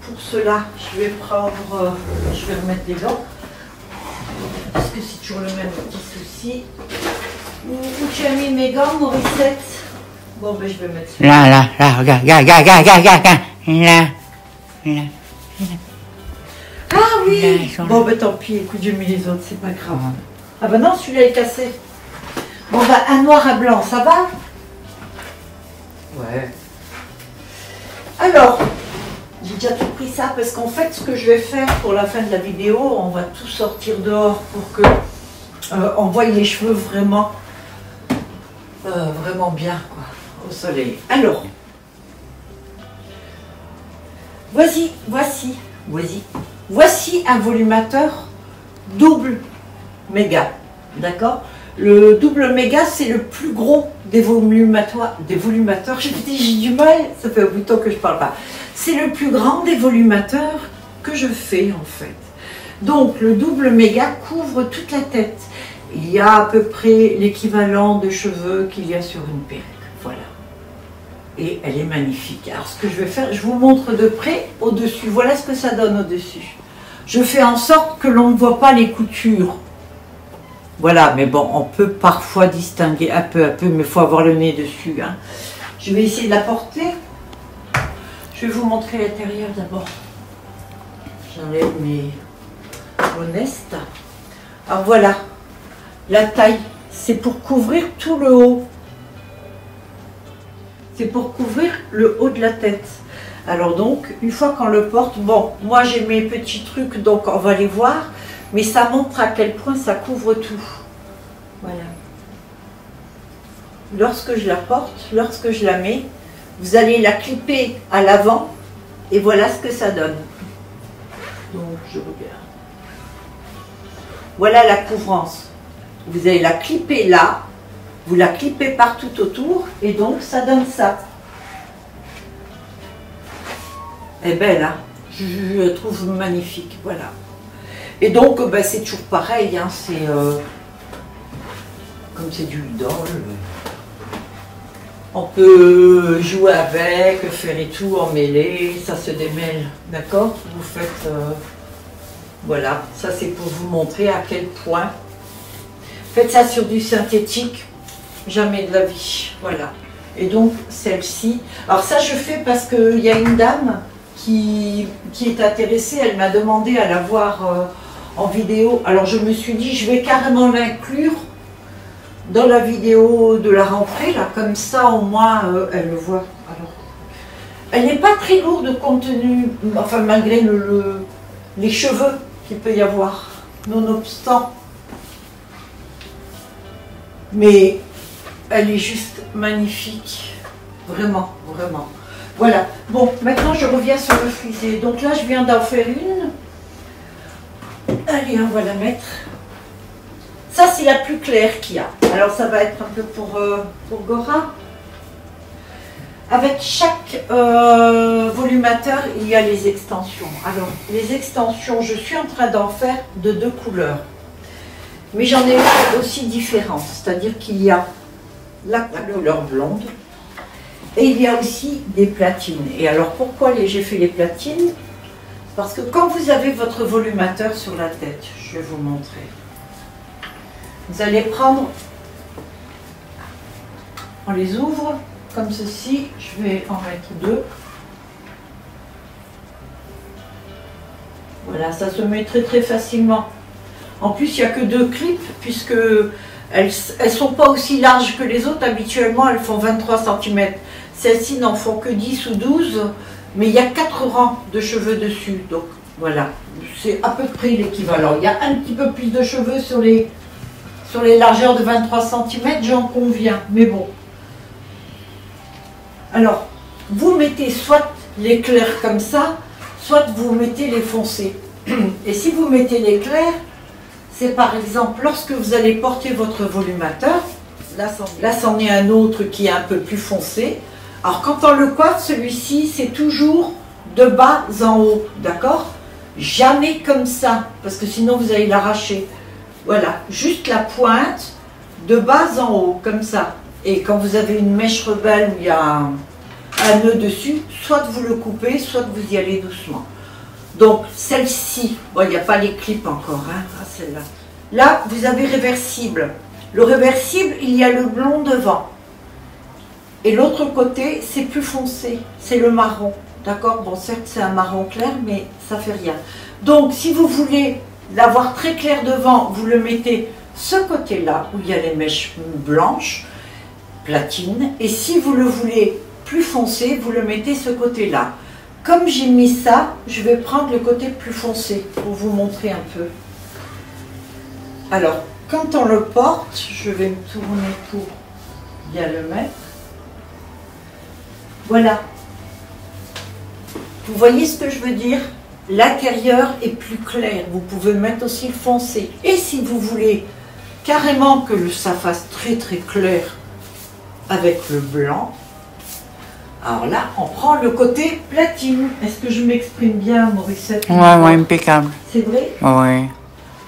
Pour cela, je vais prendre... je vais remettre les gants. Parce que c'est toujours le même petit souci. Où tu as mis mes gants, Morissette? Bon, ben je vais mettre ça. Là, regarde. Là. Ah Là, oui. ils sont là. Bon, ben tant pis, écoute, j'ai mis les autres, c'est pas grave. Ah ben non, celui-là est cassé. Bon, ben un noir à blanc, ça va? Ouais. Alors, j'ai déjà tout pris ça parce qu'en fait, ce que je vais faire pour la fin de la vidéo, on va tout sortir dehors pour que on voie les cheveux vraiment, vraiment bien, quoi, au soleil. Alors, voici un volumateur double méga, d'accord? Le double méga, c'est le plus gros des volumateurs. J'ai du mal, ça fait un bout de temps que je parle pas. C'est le plus grand des volumateurs que je fais en fait. Donc le double méga couvre toute la tête. Il y a à peu près l'équivalent de cheveux qu'il y a sur une perruque. Voilà. Et elle est magnifique. Alors ce que je vais faire, je vous montre de près au-dessus. Voilà ce que ça donne au-dessus. Je fais en sorte que l'on ne voit pas les coutures. Voilà, mais bon, on peut parfois distinguer un peu, mais il faut avoir le nez dessus. Hein. Je vais essayer de la porter. Je vais vous montrer l'intérieur d'abord. J'enlève mes honestes. Alors voilà, la taille, c'est pour couvrir tout le haut. C'est pour couvrir le haut de la tête. Alors donc, une fois qu'on le porte, bon, moi j'ai mes petits trucs, donc on va les voir. Mais ça montre à quel point ça couvre tout. Voilà. Lorsque je la porte, lorsque je la mets, vous allez la clipper à l'avant et voilà ce que ça donne. Donc je regarde. Voilà la couvrance. Vous allez la clipper là, vous la clippez partout autour et donc ça donne ça. Elle est belle, hein? Je la trouve magnifique, voilà. Et donc, ben, c'est toujours pareil, hein, c'est comme c'est du idole. On peut jouer avec, faire et tout, emmêler, ça se démêle, d'accord? Vous faites, voilà, ça c'est pour vous montrer à quel point. Faites ça sur du synthétique, jamais de la vie, voilà. Et donc, celle-ci, alors ça je fais parce qu'il y a une dame qui est intéressée, elle m'a demandé à la voir en vidéo. Alors je me suis dit, je vais carrément l'inclure dans la vidéo de la rentrée, là, comme ça au moins elle le voit. Alors, elle n'est pas très lourde de contenu, enfin malgré les cheveux qu'il peut y avoir, nonobstant. Mais elle est juste magnifique, vraiment, vraiment. Voilà, bon, maintenant je reviens sur le frisé. Donc là, je viens d'en faire une. Allez, on va la mettre. Ça, c'est la plus claire qu'il y a. Alors, ça va être un peu pour Gora. Avec chaque volumateur, il y a les extensions. Alors, les extensions, je suis en train d'en faire de 2 couleurs. Mais j'en ai aussi différentes. C'est-à-dire qu'il y a la couleur blonde et il y a aussi des platines. Et alors, pourquoi j'ai fait les platines? Parce que quand vous avez votre volumateur sur la tête, je vais vous montrer. Vous allez prendre, on les ouvre comme ceci, je vais en mettre 2. Voilà, ça se met très très facilement. En plus, il n'y a que 2 clips, puisque elles ne sont pas aussi larges que les autres. Habituellement, elles font 23 cm. Celles-ci n'en font que 10 ou 12, mais il y a 4 rangs de cheveux dessus. Donc voilà, c'est à peu près l'équivalent. Il y a un petit peu plus de cheveux sur les largeurs de 23 cm, j'en conviens, mais bon. Alors, vous mettez soit les clairs comme ça, soit vous mettez les foncés. Et si vous mettez les clairs, c'est par exemple lorsque vous allez porter votre volumateur, là c'en est un autre qui est un peu plus foncé. Alors quand on le coiffe, celui-ci, c'est toujours de bas en haut, d'accord? Jamais comme ça, parce que sinon vous allez l'arracher. Voilà, juste la pointe de bas en haut, comme ça. Et quand vous avez une mèche rebelle où il y a un nœud dessus, soit vous le coupez, soit vous y allez doucement. Donc celle-ci, bon, il n'y a pas les clips encore, hein, celle-là. Là, vous avez réversible. Le réversible, il y a le blond devant. Et l'autre côté, c'est plus foncé, c'est le marron. D'accord? Bon, certes, c'est un marron clair, mais ça fait rien. Donc, si vous voulez l'avoir très clair devant, vous le mettez ce côté-là, où il y a les mèches blanches, platine. Et si vous le voulez plus foncé, vous le mettez ce côté-là. Comme j'ai mis ça, je vais prendre le côté plus foncé pour vous montrer un peu. Alors, quand on le porte, je vais me tourner pour bien le mettre. Voilà. Vous voyez ce que je veux dire? L'intérieur est plus clair. Vous pouvez mettre aussi le foncé. Et si vous voulez carrément que ça fasse très très clair avec le blanc, alors là, on prend le côté platine. Est-ce que je m'exprime bien, Morissette? Ouais, ouais, impeccable. C'est vrai? Oui.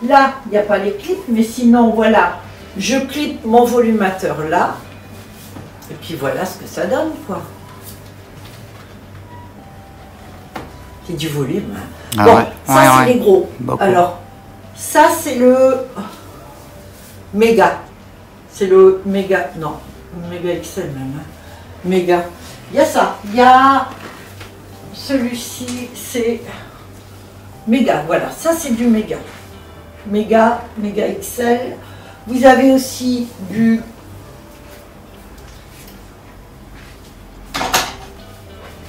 Là, il n'y a pas les clips, mais sinon, voilà. Je clip mon volumateur là. Et puis voilà ce que ça donne, quoi. C'est du volume. Hein. Ah bon, ouais, ça, ouais, c'est ouais. les gros. Beaucoup. Alors, ça, c'est le méga. C'est le méga. Non, méga XL même. Hein. Méga. Il y a ça. Il y a celui-ci, c'est méga. Voilà, ça, c'est du méga. Méga, méga XL. Vous avez aussi du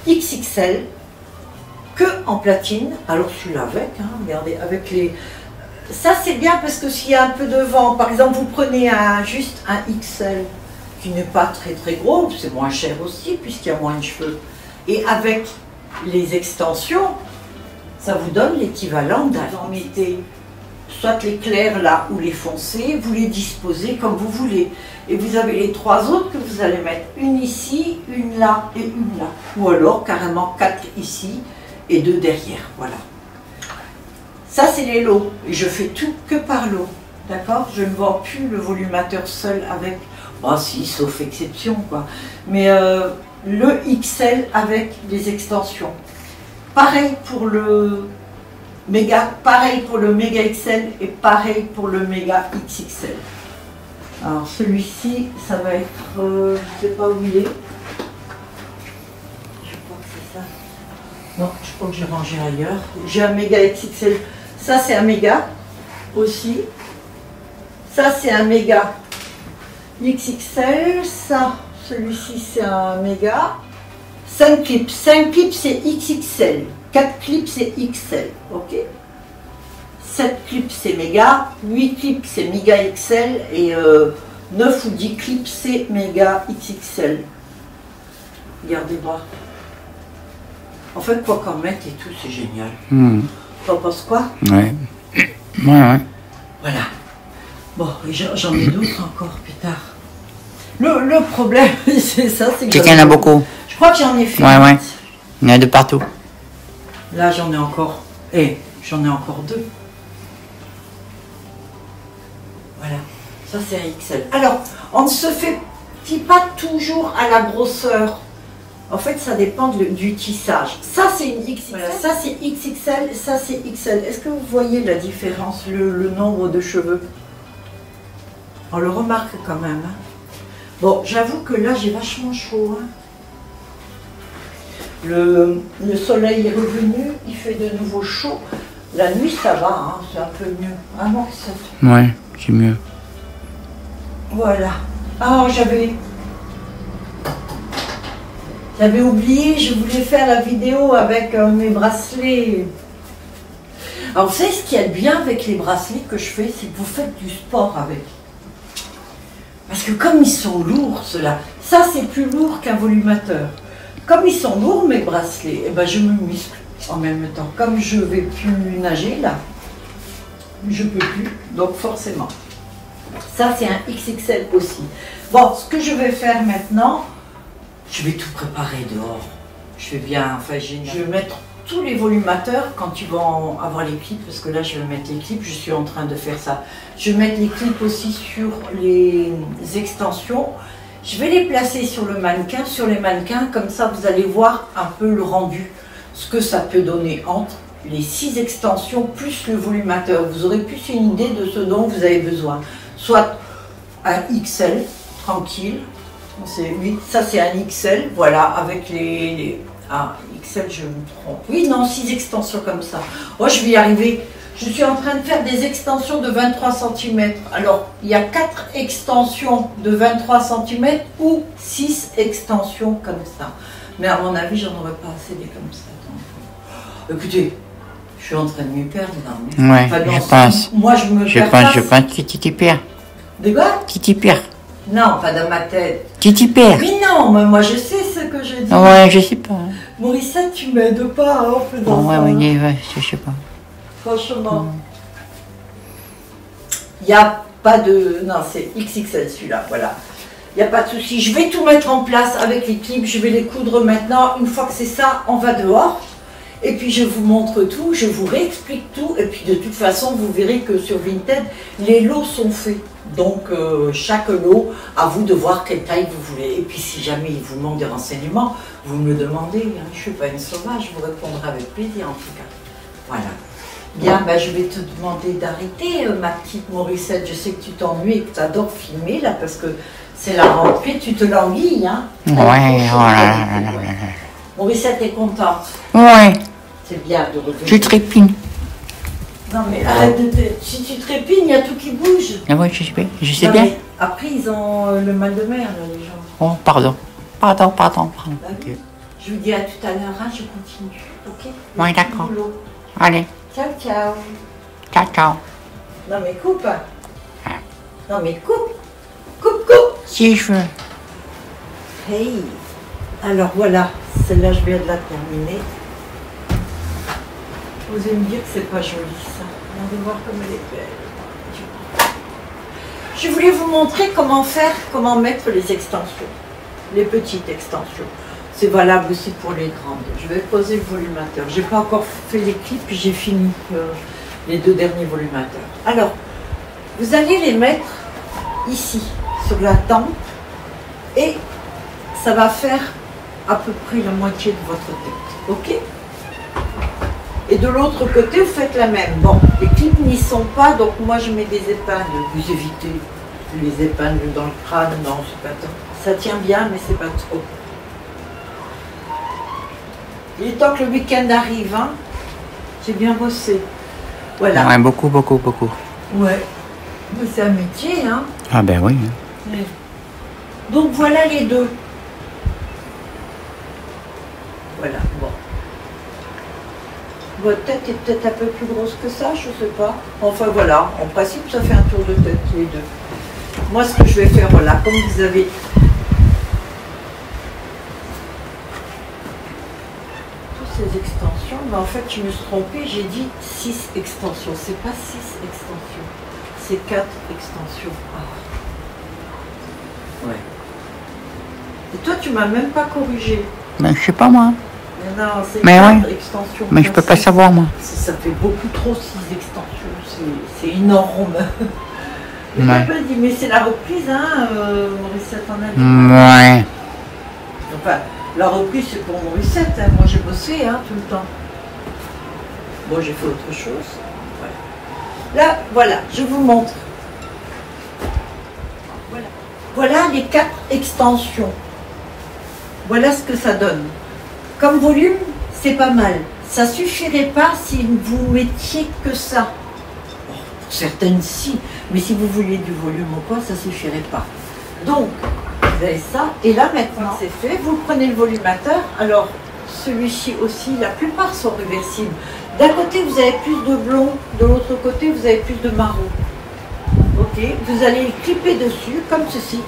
XXL que en platine. Alors celui-là avec, hein, regardez, avec les... Ça c'est bien parce que s'il y a un peu de vent, par exemple vous prenez juste un XL qui n'est pas très très gros, c'est moins cher aussi puisqu'il y a moins de cheveux. Et avec les extensions, ça vous donne l'équivalent d'un... Vous en mettez soit les clairs là ou les foncés, vous les disposez comme vous voulez. Et vous avez les 3 autres que vous allez mettre, une ici, une là et une là. Ou alors carrément 4 ici et 2 derrière, voilà. Ça c'est les lots, et je fais tout que par lot, d'accord? Je ne vends plus le volumateur seul avec, bon si, sauf exception quoi, mais le XL avec les extensions. Pareil pour le méga, pareil pour le méga XL et pareil pour le méga XXL. Alors celui-ci, ça va être, je ne sais pas où il est. Je crois que c'est ça. Non, je crois que j'ai rangé ailleurs. J'ai un méga XXL. Ça, c'est un méga aussi. Ça, c'est un méga XXL. Ça, celui-ci, c'est un méga. 5 clips. 5 clips, c'est XXL. 4 clips, c'est XL. Ok. 7 clips, c'est méga. 8 clips, c'est méga XL. Et 9 ou 10 clips, c'est méga XXL. Regardez voir. En fait, quoi qu'en mettre et tout, c'est génial. T'en penses quoi? Ouais. Ouais. Voilà. Bon, et j'en ai d'autres encore plus tard. Le problème, c'est ça, c'est que... C'est qu'il y en a beaucoup. Je crois que j'en ai fait. Ouais. Il y en a de partout. Là, j'en ai encore. J'en ai encore 2. Voilà. Ça, c'est un XL. Alors, on ne se fait pas toujours à la grosseur. En fait, ça dépend du tissage. Ça, c'est une XXL. Voilà. Ça, c'est XXL. Ça, c'est XL. Est-ce que vous voyez la différence, le nombre de cheveux? On le remarque quand même. Hein. Bon, j'avoue que là, j'ai vachement chaud. Hein. Le soleil est revenu. Il fait de nouveau chaud. La nuit, ça va. Hein, c'est un peu mieux. Ah non, ça... Ouais, c'est mieux. Voilà. Ah, J'avais oublié, je voulais faire la vidéo avec mes bracelets. Alors, vous savez ce qu'il y a de bien avec les bracelets que je fais, c'est que vous faites du sport avec. Parce que comme ils sont lourds, ceux-là, ça c'est plus lourd qu'un volumateur. Comme ils sont lourds, mes bracelets, eh ben, je me muscle en même temps. Comme je ne vais plus nager, là, je ne peux plus, donc forcément. Ça, c'est un XXL aussi. Bon, ce que je vais faire maintenant, je vais tout préparer dehors. Je vais bien, enfin, je vais mettre tous les volumateurs quand ils vont avoir les clips, parce que là, je vais mettre les clips, je suis en train de faire ça. Je vais mettre les clips aussi sur les extensions. Je vais les placer sur le mannequin, sur les mannequins, comme ça, vous allez voir un peu le rendu, ce que ça peut donner entre les 6 extensions plus le volumateur. Vous aurez plus une idée de ce dont vous avez besoin. Soit un XL, tranquille, ça c'est un XL, voilà, avec XL, je me trompe. Oui, non, 6 extensions comme ça. Moi, je vais y arriver. Je suis en train de faire des extensions de 23 cm. Alors, il y a 4 extensions de 23 cm ou 6 extensions comme ça. Mais à mon avis, j'en aurais pas assez des comme ça. Donc, écoutez, je suis en train de m'y perdre. Non, ouais, enfin, je pense. Moi, je me perds pas. Je pense que tu t'y perds. De quoi? Tu t'y perds. Non, pas dans ma tête. Tu t'y perds. Mais non, mais moi je sais ce que je dis. Ouais, je sais pas. Morissette, tu m'aides pas en faisant ça. Ouais, je sais pas. Franchement. Il n'y a pas de... Non, c'est XXL celui-là, voilà. Il n'y a pas de souci. Je vais tout mettre en place avec les clips. Je vais les coudre maintenant. Une fois que c'est ça, on va dehors. Et puis je vous montre tout, je vous réexplique tout. Et puis de toute façon, vous verrez que sur Vinted, les lots sont faits. Donc chaque lot, à vous de voir quelle taille vous voulez. Et puis si jamais il vous manque des renseignements, vous me le demandez. Hein. Je ne suis pas une sauvage, je vous répondrai avec plaisir en tout cas. Voilà. Bien, ben, je vais te demander d'arrêter, ma petite Morissette. Je sais que tu t'ennuies et que tu adores filmer là, parce que c'est la rentrée, tu te languilles. Hein. Ouais, voilà. Morissette est contente. Ouais. C'est bien de revenir. Je trépigne. Non mais arrête de te... Si tu trépignes, il y a tout qui bouge. Ah ouais, je sais bien. Après, ils ont le mal de mer, là, les gens. Oh, pardon. Bah, oui. Je vous dis à tout à l'heure, hein, je continue. Ok? Oui, d'accord. Allez. Ciao, ciao. Ciao, ciao. Non mais coupe. Non mais coupe. Coupe. Si je veux. Hey. Alors voilà, celle-là, je viens de la terminer. Vous allez me dire que c'est pas joli ça. Regardez voir comme elle est belle. Je voulais vous montrer comment mettre les extensions. Les petites extensions. C'est valable aussi pour les grandes. Je vais poser le volumateur. J'ai pas encore fait les clips, puis j'ai fini les 2 derniers volumateurs. Alors, vous allez les mettre ici, sur la tempe, et ça va faire à peu près la moitié de votre tête. Ok? Et de l'autre côté, vous faites la même. Bon, les clips n'y sont pas, donc moi je mets des épingles. Vous évitez les épingles dans le crâne, non, c'est pas tant. Ça tient bien, mais c'est pas trop. Il est temps que le week-end arrive, hein. J'ai bien bossé. Voilà. Ouais, beaucoup, beaucoup, beaucoup. Ouais. Mais c'est un métier, hein. Ah ben oui. Ouais. Donc voilà les deux. Voilà, bon. Votre tête est peut-être un peu plus grosse que ça, je sais pas. Enfin voilà, en principe ça fait un tour de tête les deux. Moi ce que je vais faire, voilà, comme vous avez toutes ces extensions, mais en fait je me suis trompée, j'ai dit 6 extensions. C'est pas 6 extensions, c'est 4 extensions. Ah. Ouais. Et toi tu m'as même pas corrigé. Ben je sais pas moi. Non, c'est Mais 4 ouais. extensions. Mais je peux pas savoir moi. Ça fait beaucoup trop 6 extensions, c'est énorme. Ouais. Je me dis, mais c'est la reprise, hein, Morissette en a dit. Ouais. Enfin, la reprise c'est pour Morissette, hein. Moi j'ai bossé hein, tout le temps. Bon, j'ai fait autre chose. Voilà. Là, voilà, je vous montre. Voilà, voilà les 4 extensions. Voilà ce que ça donne. Comme volume, c'est pas mal. Ça suffirait pas si vous mettiez que ça. Bon, pour certaines, si. Mais si vous vouliez du volume ou quoi, ça suffirait pas. Donc, vous avez ça. Et là, maintenant, c'est fait. Vous prenez le volumateur. Alors, celui-ci aussi, la plupart sont réversibles. D'un côté, vous avez plus de blond. De l'autre côté, vous avez plus de marron. Ok. Vous allez clipper dessus, comme ceci.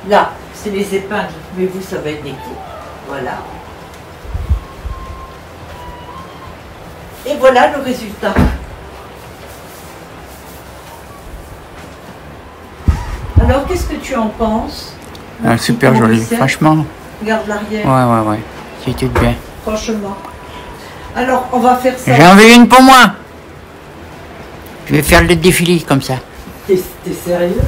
Là, c'est les épingles. Mais vous, ça va être des clips. Voilà. Et voilà le résultat. Alors, qu'est-ce que tu en penses? Ah, super joli, franchement. Regarde l'arrière. Ouais, ouais, ouais. C'est tout bien. Franchement. Alors, on va faire ça. J'en veux une pour moi. Je vais faire le défilé comme ça. T'es sérieux?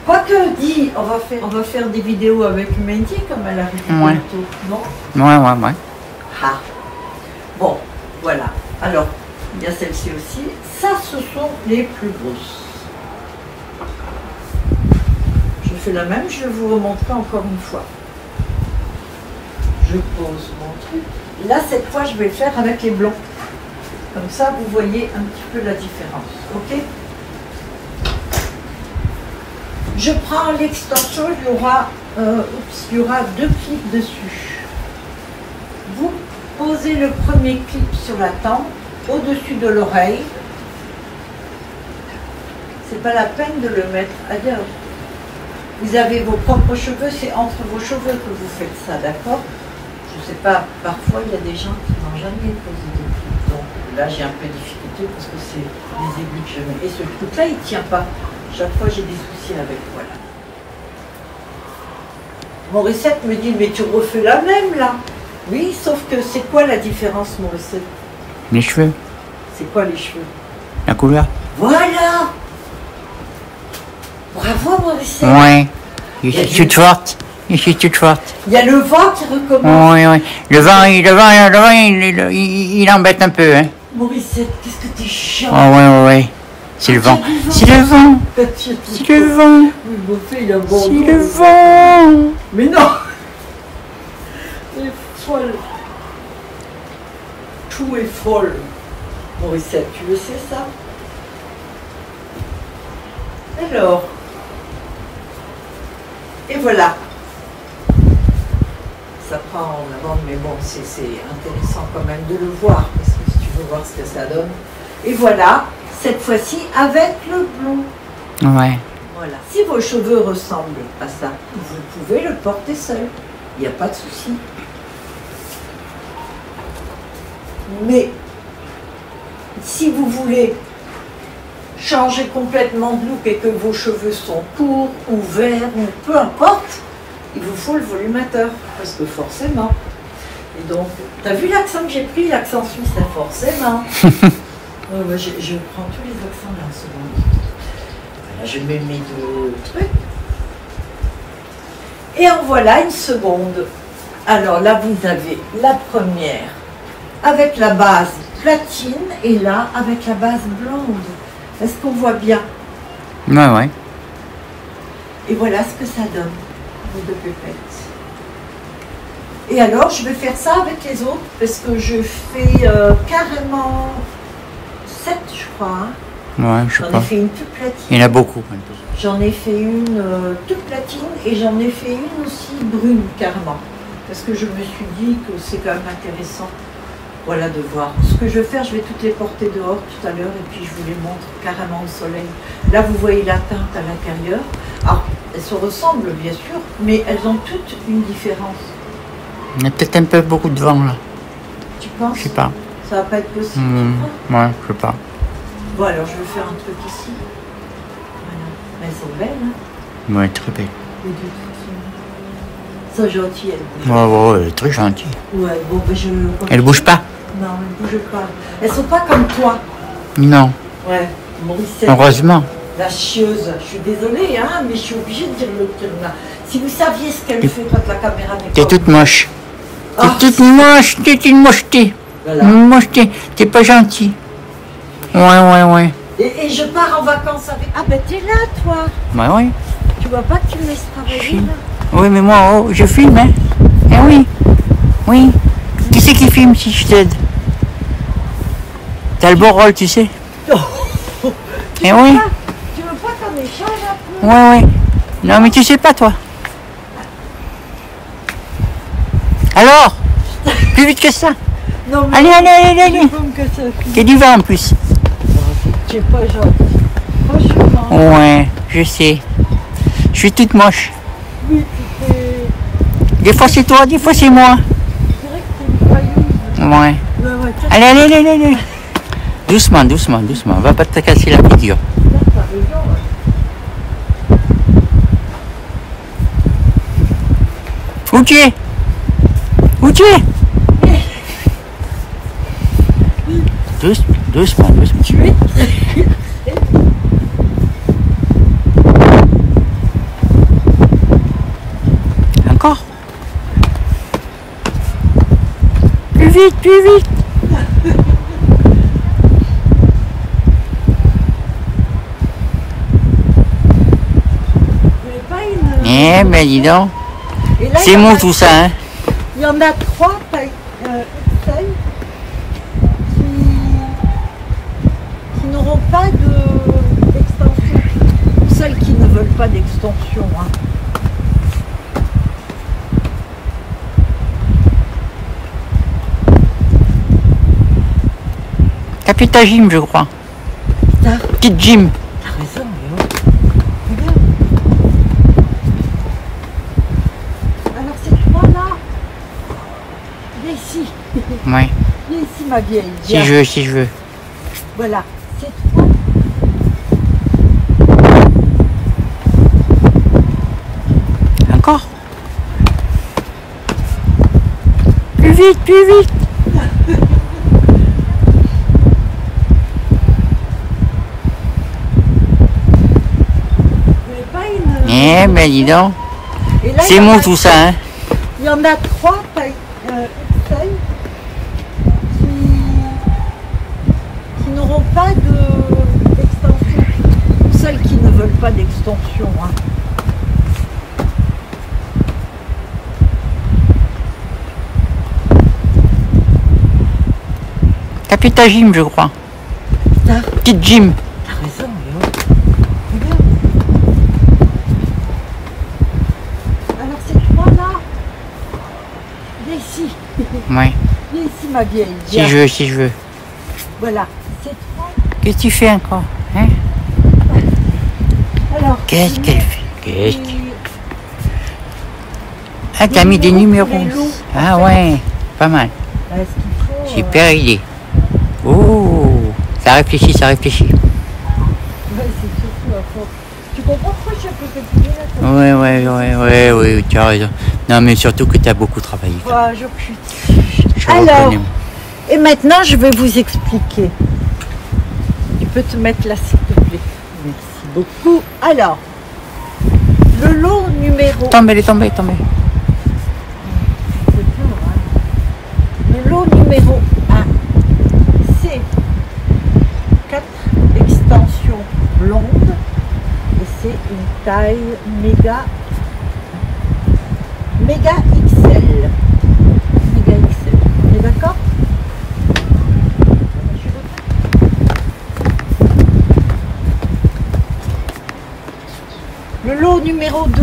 Quoique, dis, on va faire des vidéos avec Mandy comme elle arrive bientôt. Non? Ouais, ouais, ouais. Ah. Bon, voilà. Alors, il y a celle-ci aussi. Ça, ce sont les plus grosses. Je fais la même, je vais vous remontrer encore une fois. Je pose mon truc. Là, cette fois, je vais le faire avec les blonds. Comme ça, vous voyez un petit peu la différence. Ok? Je prends l'extension, il y aura 2 clips dessus. Vous posez le premier clip sur la tempe, au-dessus de l'oreille. C'est pas la peine de le mettre ailleurs. Vous avez vos propres cheveux, c'est entre vos cheveux que vous faites ça, d'accord? Je sais pas, parfois il y a des gens qui n'ont jamais posé de clips. Donc là j'ai un peu de difficulté parce que c'est des aiguilles que je mets. Et ce truc-là, il tient pas. Chaque fois j'ai des soucis avec, voilà. Morissette me dit, mais tu refais la même là. Oui, sauf que c'est quoi la différence, Morissette? Les cheveux. C'est quoi les cheveux? La couleur. Voilà. Bravo, Morissette. Ouais. Je suis toute forte. Je suis toute forte. Il y a le vent qui recommence. Oui, oui. Le vent, il embête un peu, hein. Morissette, qu'est-ce que t'es chiant. Oh, ouais, ouais, ouais. C'est le vent. C'est le vent. C'est le vent. C'est le vent. Mais non. Il est folle. Tout est folle. Morissette, tu le sais ça? Alors. Et voilà. Ça prend en avant, mais bon, c'est intéressant quand même de le voir, parce que si tu veux voir ce que ça donne. Et voilà, cette fois-ci avec le blond. Ouais. Voilà. Si vos cheveux ressemblent à ça, vous pouvez le porter seul. Il n'y a pas de souci. Mais si vous voulez changer complètement de look et que vos cheveux sont courts ou verts ou peu importe, il vous faut le volumateur, parce que forcément. Et donc, t'as vu l'accent que j'ai pris, l'accent suisse, là, forcément. Je prends tous les accents là en seconde. Voilà, je mets mes 2 trucs. Et en voilà une seconde. Alors là, vous avez la première avec la base platine et là avec la base blonde. Est-ce qu'on voit bien? Ouais, ouais. Et voilà ce que ça donne, vos 2 pépettes. Et alors, je vais faire ça avec les autres, parce que je fais carrément 7, je crois. Hein. Ouais, je sais J'en pas. ai fait une toute platine. Il y en a beaucoup. J'en ai fait une toute platine et j'en ai fait une aussi brune, carrément. Parce que je me suis dit que c'est quand même intéressant, voilà, de voir. Ce que je vais faire, je vais toutes les porter dehors tout à l'heure et puis je vous les montre carrément au soleil. Là, vous voyez la teinte à l'intérieur. Alors, elles se ressemblent, bien sûr, mais elles ont toutes une différence. Il y a peut-être un peu beaucoup de vent là. Tu penses? Je sais pas. Ça va pas être possible, tu Ouais, je sais pas. crois? Bon, alors, je vais faire un truc ici. Voilà. Elles sont belles, hein? Ouais, très belle. Les deux trucs sont gentilles, elles bougent. Ouais, elle est très gentille. Ouais, bon, ben je... Elle bouge pas? Non, elles bougent pas. Elles sont pas comme toi. Non. Ouais, Mauricette. Heureusement. La chieuse. Je suis désolée, hein, mais je suis obligée de dire le terme là. Si vous saviez ce qu'elle fait quand la caméra n'est T'es pas... toute moche. T'es Ah, toute moche, t'es une mocheté. voilà. Une mocheté. T'es pas gentil. Ouais. Et je pars en vacances avec... Ah ben t'es là, toi. Bah oui. Tu vois pas que tu me laisses travailler, là? Oui, mais moi, oh, je filme, hein. Eh oui. Oui. Qui c'est qui filme si je t'aide? T'as le beau rôle, tu sais. Eh oui. Tu veux pas qu'on échange un peu? Ouais. Non, mais tu sais pas, toi. Alors? Plus vite que ça. Non, mais... Allez. C'est comme que ça. T'es du vent en plus. Tu es pas gentil. Franchement. Ouais, je sais. Je suis toute moche. Oui, tu fais... Des fois c'est toi, des fois c'est moi. C'est vrai que t'es une failleuse. Ouais. Ouais, Allez. Doucement. Va pas te casser la figure. t'as raison, ouais. Où tu es? Doucement. Tu es Encore? Plus vite. pas une... Eh ben dis donc. Et là, C'est il y en mou a- tout ça, hein. Il y en a 3 celles qui n'auront pas d'extension. Celles qui ne veulent pas d'extension. Hein. T'as fait ta gym, je crois. T'as Petite gym. raison, Léo. Regarde. Alors c'est toi là. Viens ici. Ouais. Viens ici ma vieille. Si Viens. je veux. Voilà. C'est toi. Encore? Plus vite. Mais pas une... Eh ben dis donc. Et là, C'est il y en mou a- tout ça, hein. Il y en a 3 celles qui n'auront pas d'extension. Celles qui ne veulent pas d'extension. Hein. T'as fait ta gym, je crois. T'as Petite gym. raison, Léo. Regarde. Alors c'est toi là. Viens ici. Ouais. Viens ici ma vieille. Si Viens. je veux. Voilà. C'est toi. Qu'est-ce que tu fais encore, hein? Alors. Qu'est-ce qu'elle fait? Qu'est-ce Et- qu'elle... Ah, t'as mis des numéros. Les loups, Ah ouais, pas mal. Là, est-ce qu'il faut, Super idée. Oh, ça réfléchit. Ouais, c'est surtout à force. Tu comprends pourquoi je suis un peu fatiguée là, toi? Ouais, tu as raison. Non, mais surtout que tu as beaucoup travaillé. Ouais, je pue. Je Alors, reconnais. et maintenant je vais vous expliquer. Tu peux te mettre là s'il te plaît. Merci beaucoup. Alors, le lot numéro... Elle est tombée. C'est dur, hein. Le lot numéro 1, c'est 4 extensions blondes et c'est une taille méga XL. D'accord? Le lot numéro 2,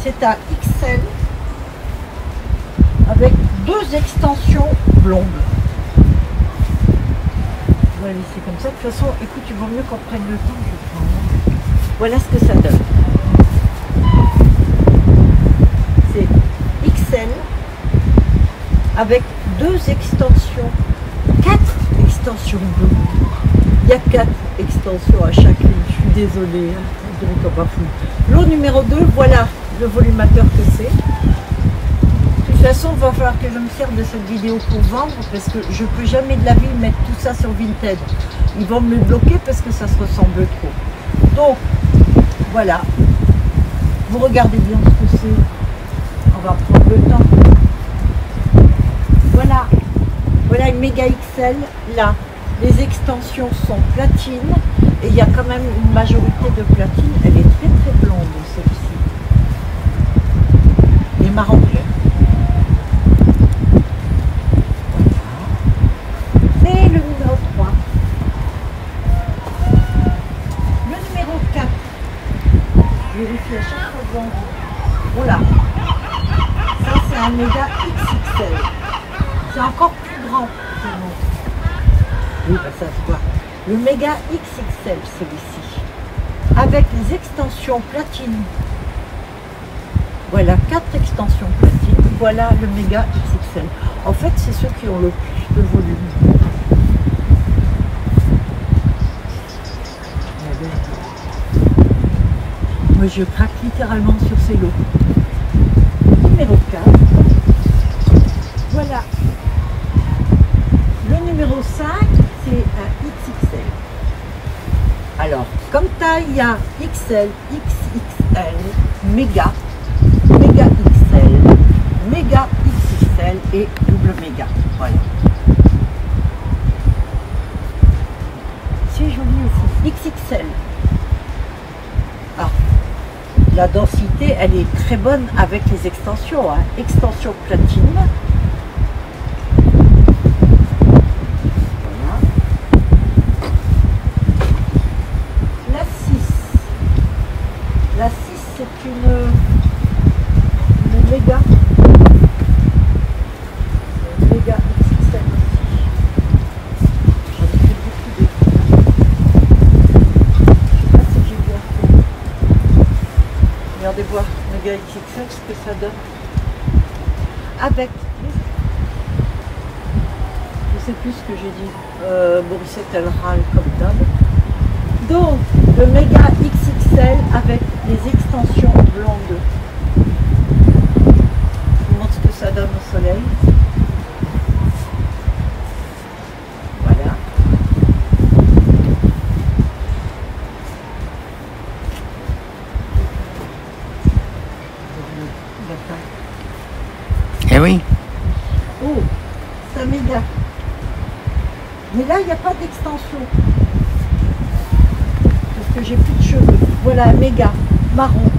c'est un XL avec 2 extensions blondes. On va laisser comme ça. De toute façon, écoute, il vaut mieux qu'on prenne le temps. Je prends. Voilà ce que ça donne. C'est XL avec 2 extensions, 4 extensions bleues. Il y a 4 extensions à chacune. Je suis désolée, hein, je dirais comme pas fou. Lot numéro 2, voilà le volumateur que c'est. De toute façon, il va falloir que je me serve de cette vidéo pour vendre parce que je ne peux jamais de la vie mettre tout ça sur Vinted. Ils vont me le bloquer parce que ça se ressemble trop. Donc, voilà. Vous regardez bien ce que c'est. On va prendre le temps. Voilà. Voilà une méga XL. Là, les extensions sont platine. Et il y a quand même une majorité de platine. Elle est très très blonde, celle-ci. Et marron clair. Et le numéro 3. Le numéro 4. Je vérifie à chaque fois. Voilà. Ça, c'est un méga XXL. C'est encore plus grand. Oui, bah, ça se voit. Le méga XXL, celui-ci. Avec les extensions platine. Voilà, 4 extensions platine. Voilà le méga XXL. En fait, c'est ceux qui ont le plus de volume. Moi, je craque littéralement sur ces lots. Numéro 4. Voilà. Le numéro 5, c'est un XXL. Alors, comme taille, il y a XL, XXL, méga, méga XL, méga XXL et double méga. Voilà. C'est joli aussi. XXL. Ah, la densité, elle est très bonne avec les extensions. Hein. Extension platine. La 6, c'est une méga. Méga XXL aussi. J'en ai fait beaucoup de. Je sais pas si j'ai bien fait. Regardez voir méga XXL ce que ça donne. Avec. Je sais plus ce que j'ai dit. Morissette elle râle comme d'hab. Donc, le méga XXL avec les extensions blondes. Je vous montre ce que ça donne au soleil. Voilà. Eh oui. Oh, c'est un méga. Mais là, il n'y a pas d'extension. Que j'ai plus de cheveux. Voilà, méga, marron.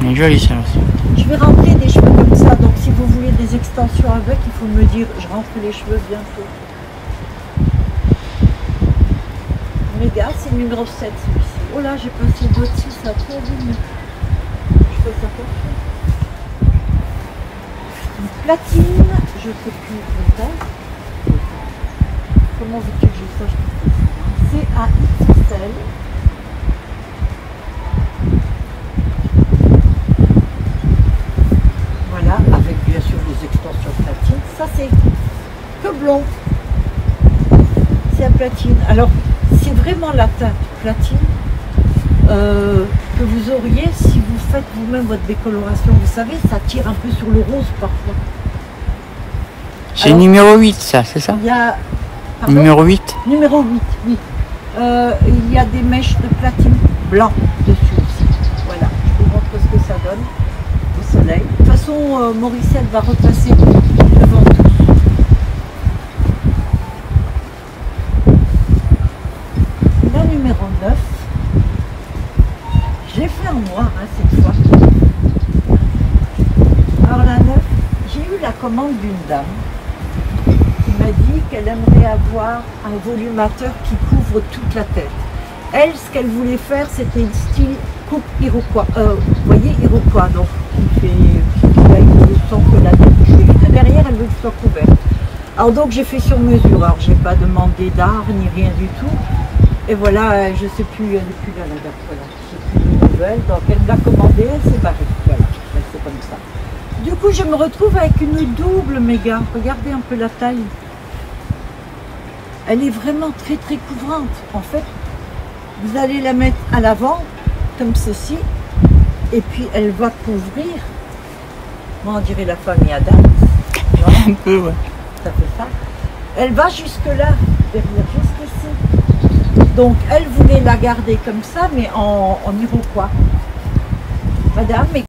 Elle est jolie celle aussi. Je vais rentrer des cheveux comme ça, donc si vous voulez des extensions avec, il faut me dire, je rentre les cheveux bientôt. Méga, c'est le numéro 7 celui-ci. Oh là, j'ai passé d'autres 6, ça a trop abîmé. Je fais ça comme ça. Une platine, je ne sais plus le taille. Comment veux-tu que je sache? C'est un XL. Voilà, avec bien sûr les extensions platine. Ça c'est que blond. C'est un platine. Alors, c'est vraiment la teinte platine que vous auriez si vous faites vous-même votre décoloration. Vous savez, ça tire un peu sur le rose parfois. C'est numéro 8 ça, c'est ça? Il y a... Pardon? Numéro 8? Numéro 8, oui. Il y a des mèches de platine blanc dessus aussi. Voilà, je vous montre ce que ça donne au soleil. De toute façon, Morissette va repasser devant tous. La numéro 9. J'ai fait en noir hein, cette fois. Alors la 9, commande d'une dame qui m'a dit qu'elle aimerait avoir un volumateur qui couvre toute la tête. Elle, ce qu'elle voulait faire, c'était le style coupe iroquois. Vous voyez, iroquois, donc il sent que la tête juste derrière, elle veut que ce soit couverte. Alors donc j'ai fait sur mesure. Alors j'ai pas demandé d'art ni rien du tout. Et voilà, je sais plus, elle n'est plus là la date. Voilà, je sais plus de nouvelles. Donc elle me l'a commandé, elle s'est barrée. Voilà, c'est comme ça. Du coup, je me retrouve avec une double méga. Regardez un peu la taille. Elle est vraiment très très couvrante. En fait, vous allez la mettre à l'avant, comme ceci, et puis elle va couvrir. Moi, on dirait la famille Adam. Un peu, ouais. Ça fait ça. Elle va jusque là, derrière, jusqu'ici. Donc, elle voulait la garder comme ça, mais en iroquois. Madame, mais